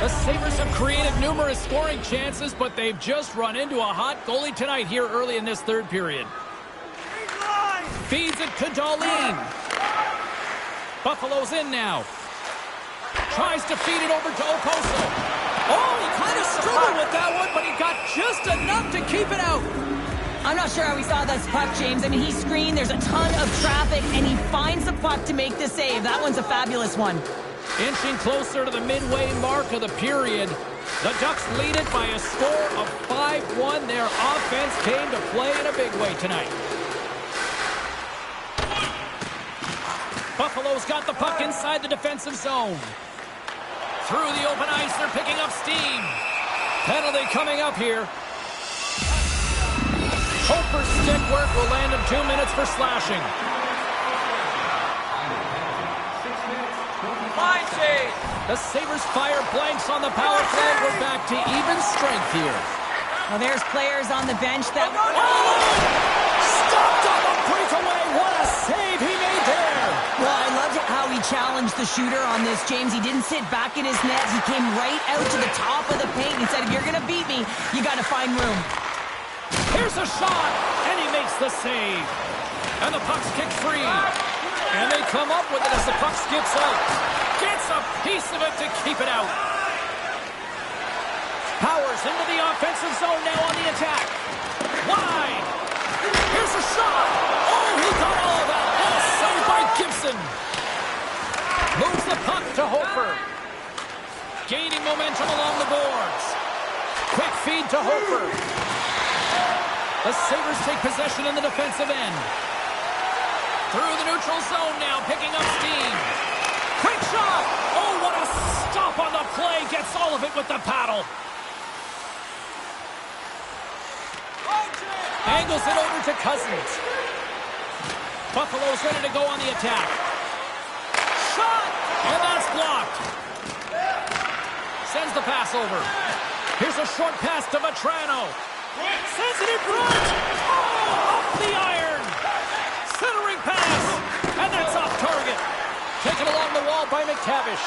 The Sabres have created numerous scoring chances, but they've just run into a hot goalie tonight here early in this third period. Feeds it to Dahlin. Buffalo's in now. Tries to feed it over to Oposo. Oh, he kind of struggled with that one, but he got just enough to keep it out. I'm not sure how we saw this puck, James. I mean, he screened, there's a ton of traffic, and he finds the puck to make the save. That one's a fabulous one. Inching closer to the midway mark of the period. The Ducks lead it by a score of 5-1. Their offense came to play in a big way tonight. Buffalo's got the puck inside the defensive zone. Through the open ice, they're picking up steam. Penalty coming up here. Hofer's stick work will land him 2 minutes for slashing. Fine shade. The Sabres fire blanks on the power play. We're back to even strength here. Well, there's players on the bench that... Oh! Stopped on the breakaway. What a challenged the shooter on this, James. He didn't sit back in his net. He came right out to the top of the paint and said, if you're going to beat me, you got to find room. Here's a shot, and he makes the save. And the puck's kicked free. And they come up with it as the puck skips out. Gets a piece of it to keep it out. Powers into the offensive zone now on the attack. Wide. Here's a shot. Oh, he got all of that. And a save by Gibson. Moves the puck to Hofer. Gaining momentum along the boards. Quick feed to Hofer. The Sabres take possession in the defensive end. Through the neutral zone now, picking up steam. Quick shot! Oh, what a stop on the play. Gets all of it with the paddle. Angles it over to Cousins. Buffalo's ready to go on the attack. Shot! And that's blocked. Sends the pass over. Here's a short pass to Vetrano. Sends it in front. Oh, off the iron. Centering pass. And that's off target. Taken along the wall by McTavish.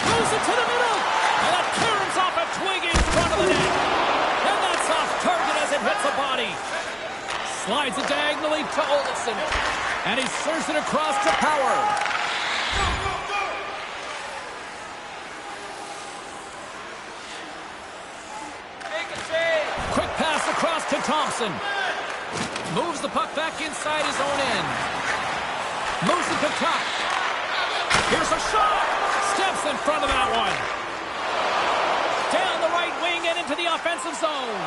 Moves it to the middle. And that caroms off a twig in front of the net. And that's off target as it hits the body. Slides it diagonally to Olofsson. And he serves it across to Power. Quick pass across to Thompson. Moves the puck back inside his own end. Moves it to Tuck. Here's a shot. Steps in front of that one. Down the right wing and into the offensive zone.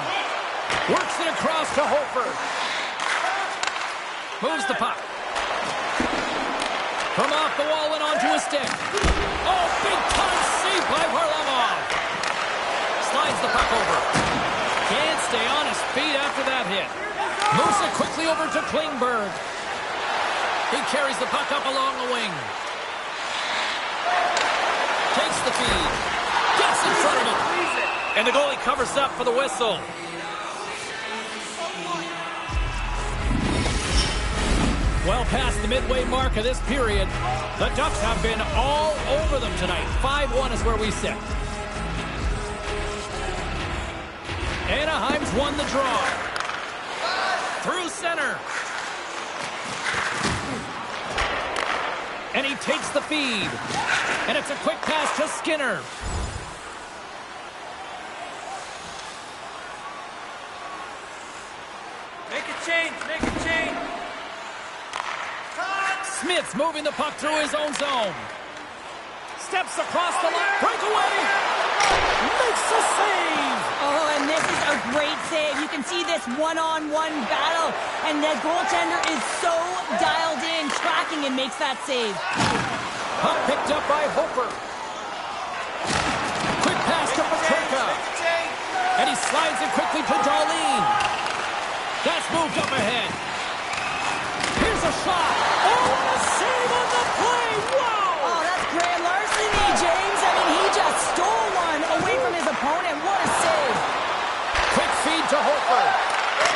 Works it across to Hofer. Moves the puck. From off the wall and onto a stick. Oh, big time save by Varlamov. Slides the puck over. Can't stay on his feet after that hit. Moves it quickly over to Klingberg. He carries the puck up along the wing. Takes the feed. Gets in front of him. And the goalie covers up for the whistle. Well past the midway mark of this period, the Ducks have been all over them tonight. 5-1 is where we sit. Anaheim's won the draw. Through center. And he takes the feed. And it's a quick pass to Skinner. Make a change, make a change. Smith's moving the puck through his own zone. Steps across the line. Breakaway. Makes a save. Oh, and this is a great save. You can see this one-on-one battle, and the goaltender is so dialed in, tracking, and makes that save. Puck picked up by Hofer. Quick pass to Petrarca. And he slides it quickly to Darlene. That's moved up ahead. Here's a shot. Oh, what a save on the play. Wow. Oh, that's grand larceny, James. I mean, he just stole one away from his opponent. What a save. Quick feed to Hofer.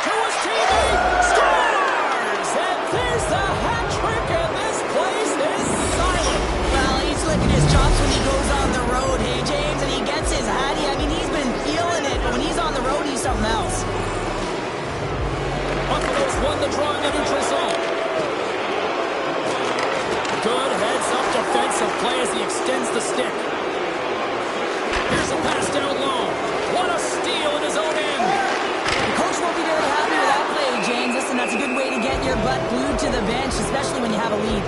To his teammate. Scores! And there's the hat trick, and this place is silent. Well, he's licking his chops when he goes on the road, hey, James, and he gets his hattie. I mean, he's been feeling it, but when he's on the road, he's something else. Buffalo's won the draw in the neutral zone. Good heads-up defensive play as he extends the stick. Here's a pass down low. What a steal in his own end. The coach won't be very happy with that play, James. Listen, that's a good way to get your butt glued to the bench, especially when you have a lead.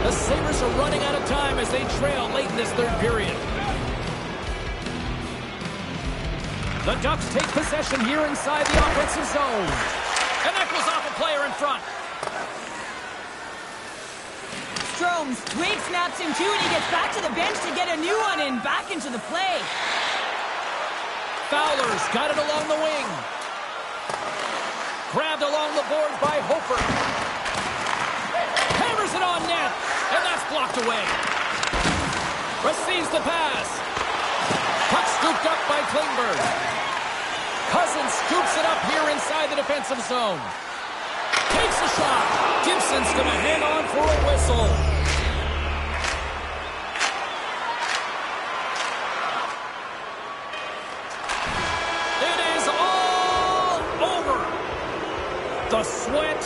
The Sabres are running out of time as they trail late in this third period. The Ducks take possession here inside the offensive zone. And that goes off a player in front. Stromes, Wade snaps him too, and he gets back to the bench to get a new one and back into the play. Fowler's got it along the wing. Grabbed along the boards by Hofer. Hammers it on net, and that's blocked away. Receives the pass. Puck scooped up by Klingberg. Cousins scoops it up here inside the defensive zone. takes a shot. Gibson's going to hang on for a whistle. It is all over. The sweat,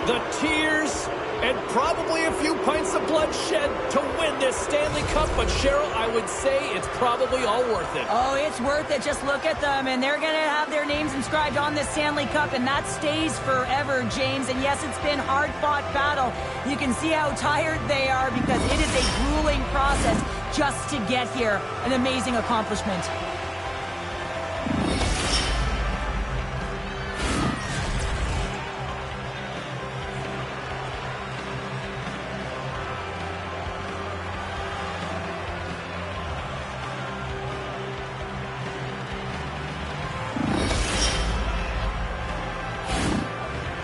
the tears, and probably a few pints of blood shed to win this Stanley Cup. But Cheryl, I would say it's probably all worth it. Oh, it's worth it. Just look at them, and they're going to have their names inscribed on this Stanley Cup, and that stays forever, James. And yes, it's been hard-fought battle. You can see how tired they are because it is a grueling process just to get here. An amazing accomplishment.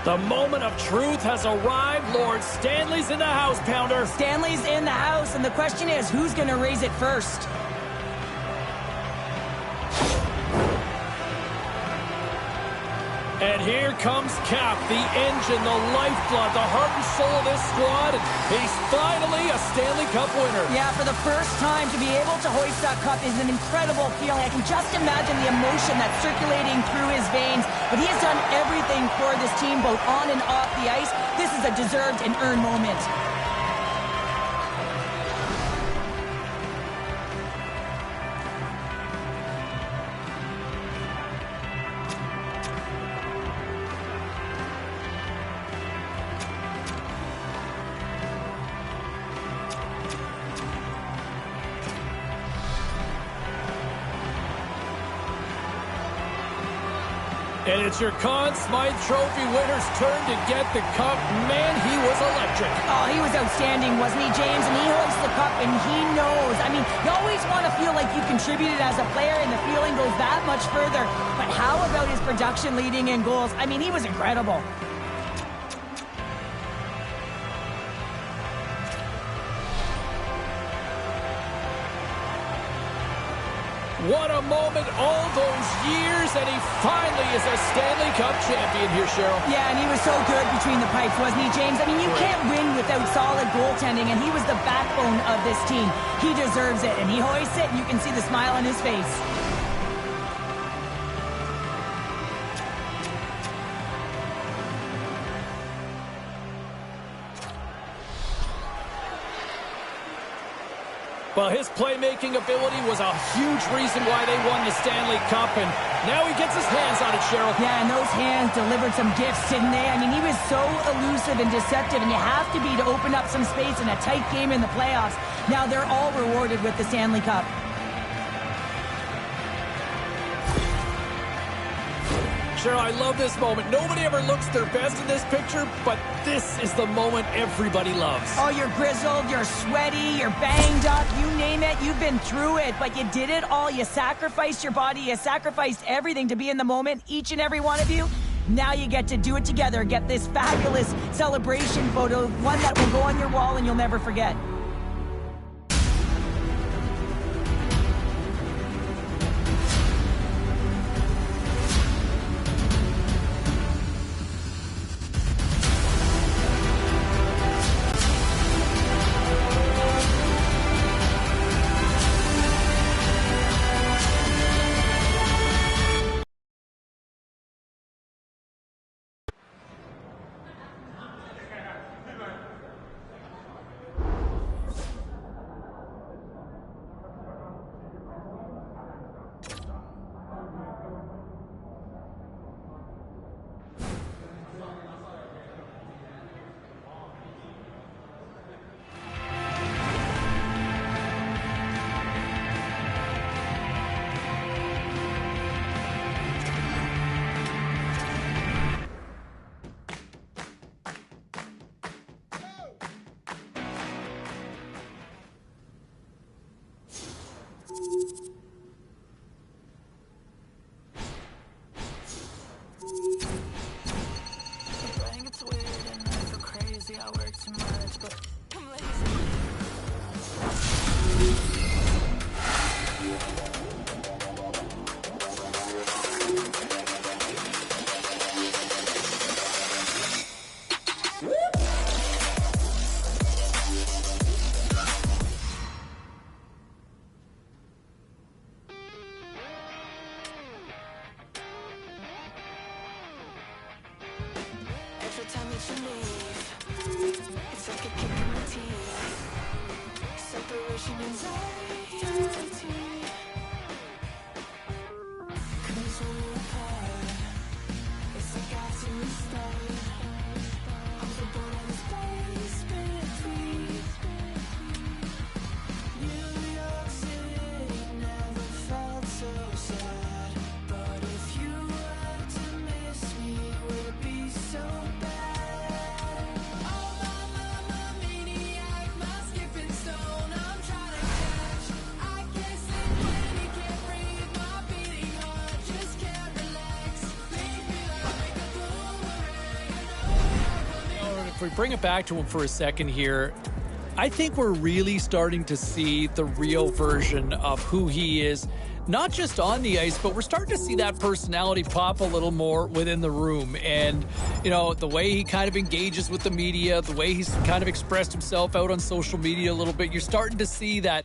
The moment of truth has arrived. Lord Stanley's in the house, Pounder. Stanley's in the house, and the question is, who's going to raise it first? And here comes Cap, the engine, the lifeblood, the heart and soul of this squad. He's finally a Stanley Cup winner. Yeah, for the first time to be able to hoist that cup is an incredible feeling. I can just imagine the emotion that's circulating through his veins. But he has done everything for this team, both on and off the ice. This is a deserved and earned moment. And it's your Conn Smythe Trophy winner's turn to get the cup. Man, he was electric. Oh, he was outstanding, wasn't he, James? And he hoists the cup, and he knows. I mean, you always want to feel like you contributed as a player, and the feeling goes that much further. But how about his production leading in goals? I mean, he was incredible. What a moment all those years, and he finally is a Stanley Cup champion here, Cheryl. Yeah, and he was so good between the pipes, wasn't he, James? I mean, you can't win without solid goaltending, and he was the backbone of this team. He deserves it, and he hoists it, and you can see the smile on his face. Well, his playmaking ability was a huge reason why they won the Stanley Cup, and now he gets his hands on it, Cheryl. Yeah, and those hands delivered some gifts, didn't they? I mean, he was so elusive and deceptive, and you have to be to open up some space in a tight game in the playoffs. Now they're all rewarded with the Stanley Cup. Cheryl, I love this moment. Nobody ever looks their best in this picture, but this is the moment everybody loves. Oh, you're grizzled, you're sweaty, you're banged up, you name it, you've been through it, but you did it all. You sacrificed your body, you sacrificed everything to be in the moment, each and every one of you. Now you get to do it together, get this fabulous celebration photo, one that will go on your wall and you'll never forget. time that you leave. It's like a kick in the teeth. Separation anxiety. Cause when we're apart, it's like I have to restart. I'm so bored of this space between. New York City never felt so sad. But if you were to miss me, would it be so bad? Oh, my maniac, my skipping stone, I'm trying to catch. I can't sleep when you can't breathe, my beating heart just can't relax. Leave me like a boomerang. If we bring it back to him for a second here, I think we're really starting to see the real version of who he is, not just on the ice, but we're starting to see that personality pop a little more within the room. And, you know, the way he kind of engages with the media, the way he's kind of expressed himself out on social media a little bit, you're starting to see that,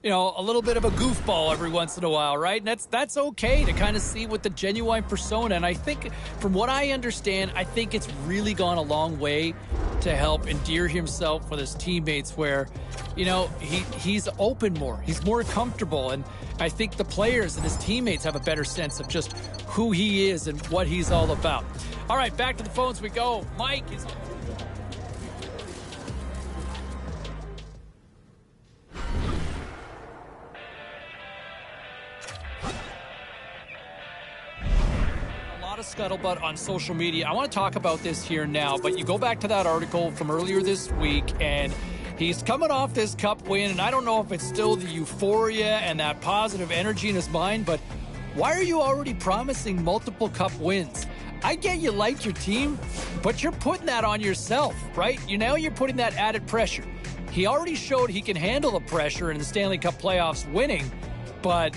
you know, a little bit of a goofball every once in a while, right? And that's okay to kind of see with the genuine persona. And I think, from what I understand, I think it's really gone a long way to help endear himself with his teammates, where, you know, he's open more, he's more comfortable. And I think the players and his teammates have a better sense of just who he is and what he's all about. All right, back to the phones we go. Mike is... scuttlebutt on social media. I want to talk about this here now, but you go back to that article from earlier this week, and he's coming off this cup win, and I don't know if it's still the euphoria and that positive energy in his mind, but why are you already promising multiple cup wins? I get you like your team, but you're putting that on yourself, right? You're putting that added pressure. He already showed he can handle the pressure in the Stanley Cup playoffs winning, but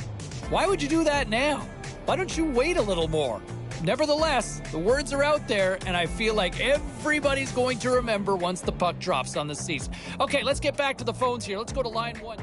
why would you do that now? Why don't you wait a little more? Nevertheless, the words are out there, and I feel like everybody's going to remember once the puck drops on the seats. Okay, let's get back to the phones here. Let's go to line one.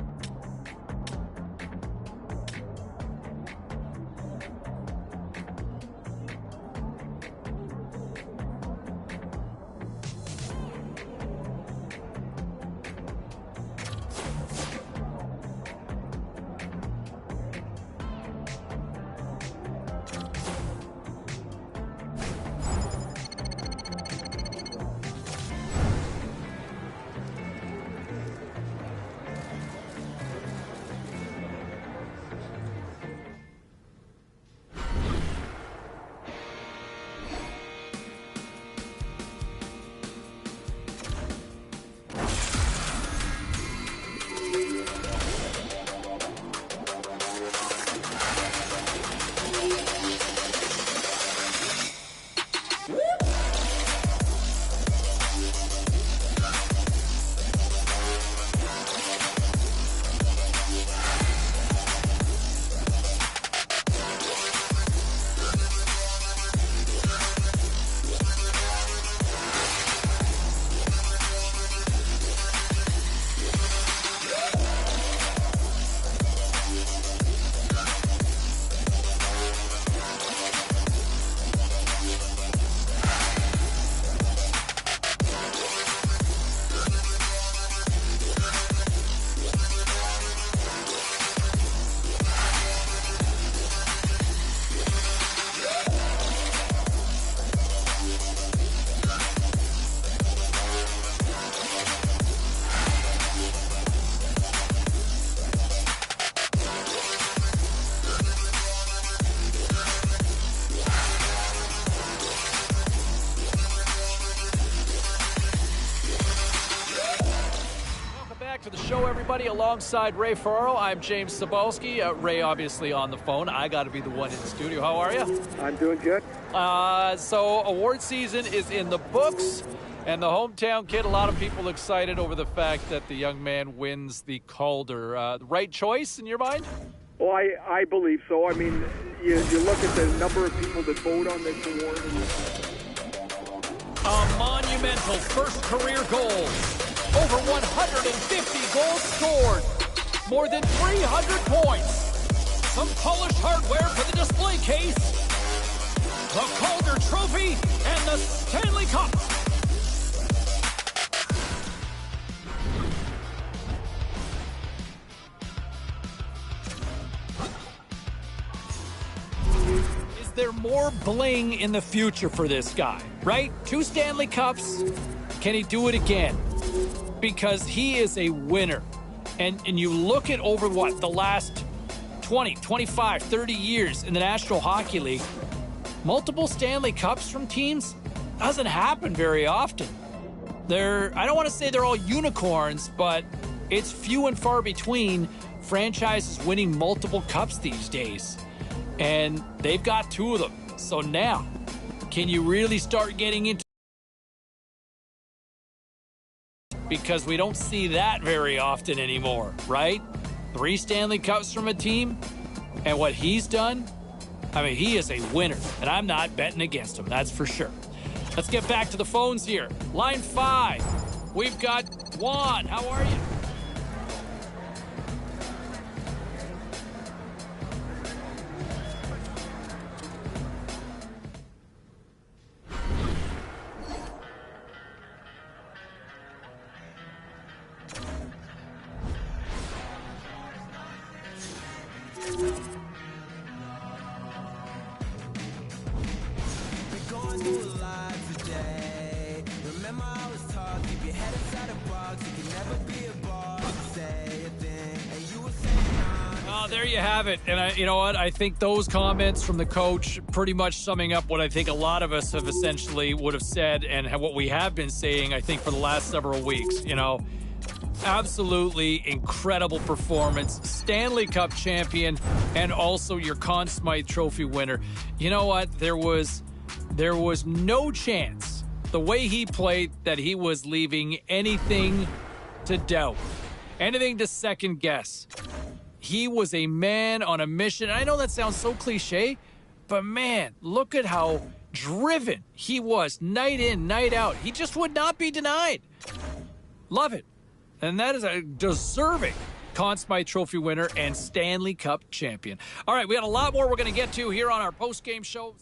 Show, everybody. Alongside Ray Farrell, I'm James Cebulski. Ray, obviously, on the phone. I got to be the one in the studio. How are you? I'm doing good. So award season is in the books, and the hometown kid, a lot of people excited over the fact that the young man wins the Calder. The right choice in your mind? Well, I believe so. I mean, you look at the number of people that vote on this award. A monumental first career goal. Over 150 goals scored. More than 300 points. Some polished hardware for the display case. The Calder Trophy and the Stanley Cup. more bling in the future for this guy, right? 2 Stanley Cups. Can he do it again? Because he is a winner. And you look at over the last 20, 25, 30 years in the National Hockey League, multiple Stanley Cups from teams doesn't happen very often. I don't want to say they're all unicorns, but it's few and far between franchises winning multiple cups these days. And they've got 2 of them. So now, can you really start getting into, because we don't see that very often anymore, right? 3 Stanley Cups from a team, and what he's done, I mean, he is a winner, and I'm not betting against him, that's for sure. Let's get back to the phones here. Line 5, we've got Juan. How are you? There you have it. And you know what? I think those comments from the coach pretty much summing up what I think a lot of us have essentially would have said and what we have been saying, I think, for the last several weeks. You know, absolutely incredible performance. Stanley Cup champion and also your Conn Smythe Trophy winner. You know what? There was no chance, the way he played, that he was leaving anything to doubt, anything to second guess. He was a man on a mission. I know that sounds so cliche, but man, look at how driven he was night in, night out. He just would not be denied. Love it. And that is a deserving Conn Smythe Trophy winner and Stanley Cup champion. All right, we got a lot more we're going to get to here on our post-game show.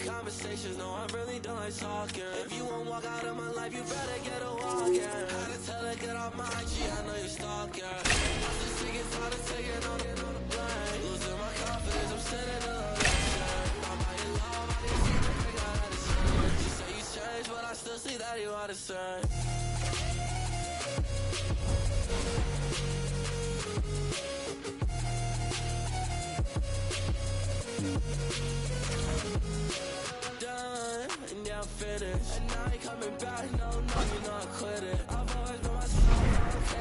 Conversations, no, I'm really done like talking. If you won't walk out of my life, you better get a walk in. Had to tell her, get off my IG, I know you're stalking. I'm just sick and tired of taking on the blame. Losing my confidence, I'm sending a location. I'm by your love, I didn't see the break out of the sun. You say you changed, but I still see that you are the same.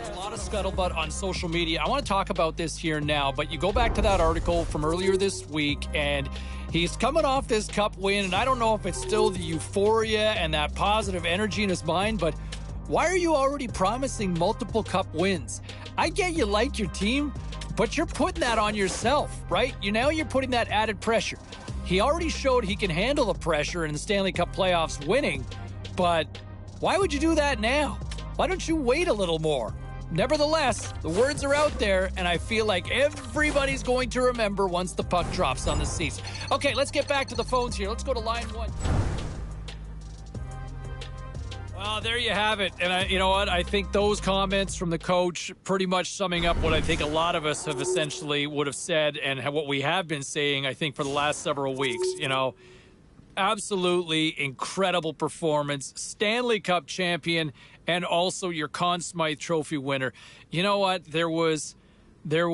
A lot of scuttlebutt on social media. I want to talk about this here now, but you go back to that article from earlier this week, and he's coming off this cup win, and I don't know if it's still the euphoria and that positive energy in his mind, but Why are you already promising multiple cup wins? I get you like your team, but you're putting that on yourself, right? You're putting that added pressure. He already showed he can handle the pressure in the Stanley Cup playoffs winning, but why would you do that now? Why don't you wait a little more? Nevertheless, the words are out there, and I feel like everybody's going to remember once the puck drops on the season. Okay, let's get back to the phones here. Let's go to line one. Well, there you have it. And you know what? I think those comments from the coach pretty much summing up what I think a lot of us have essentially would have said and what we have been saying, I think, for the last several weeks. Absolutely incredible performance. Stanley Cup champion and also your Conn Smythe Trophy winner. You know what? There was no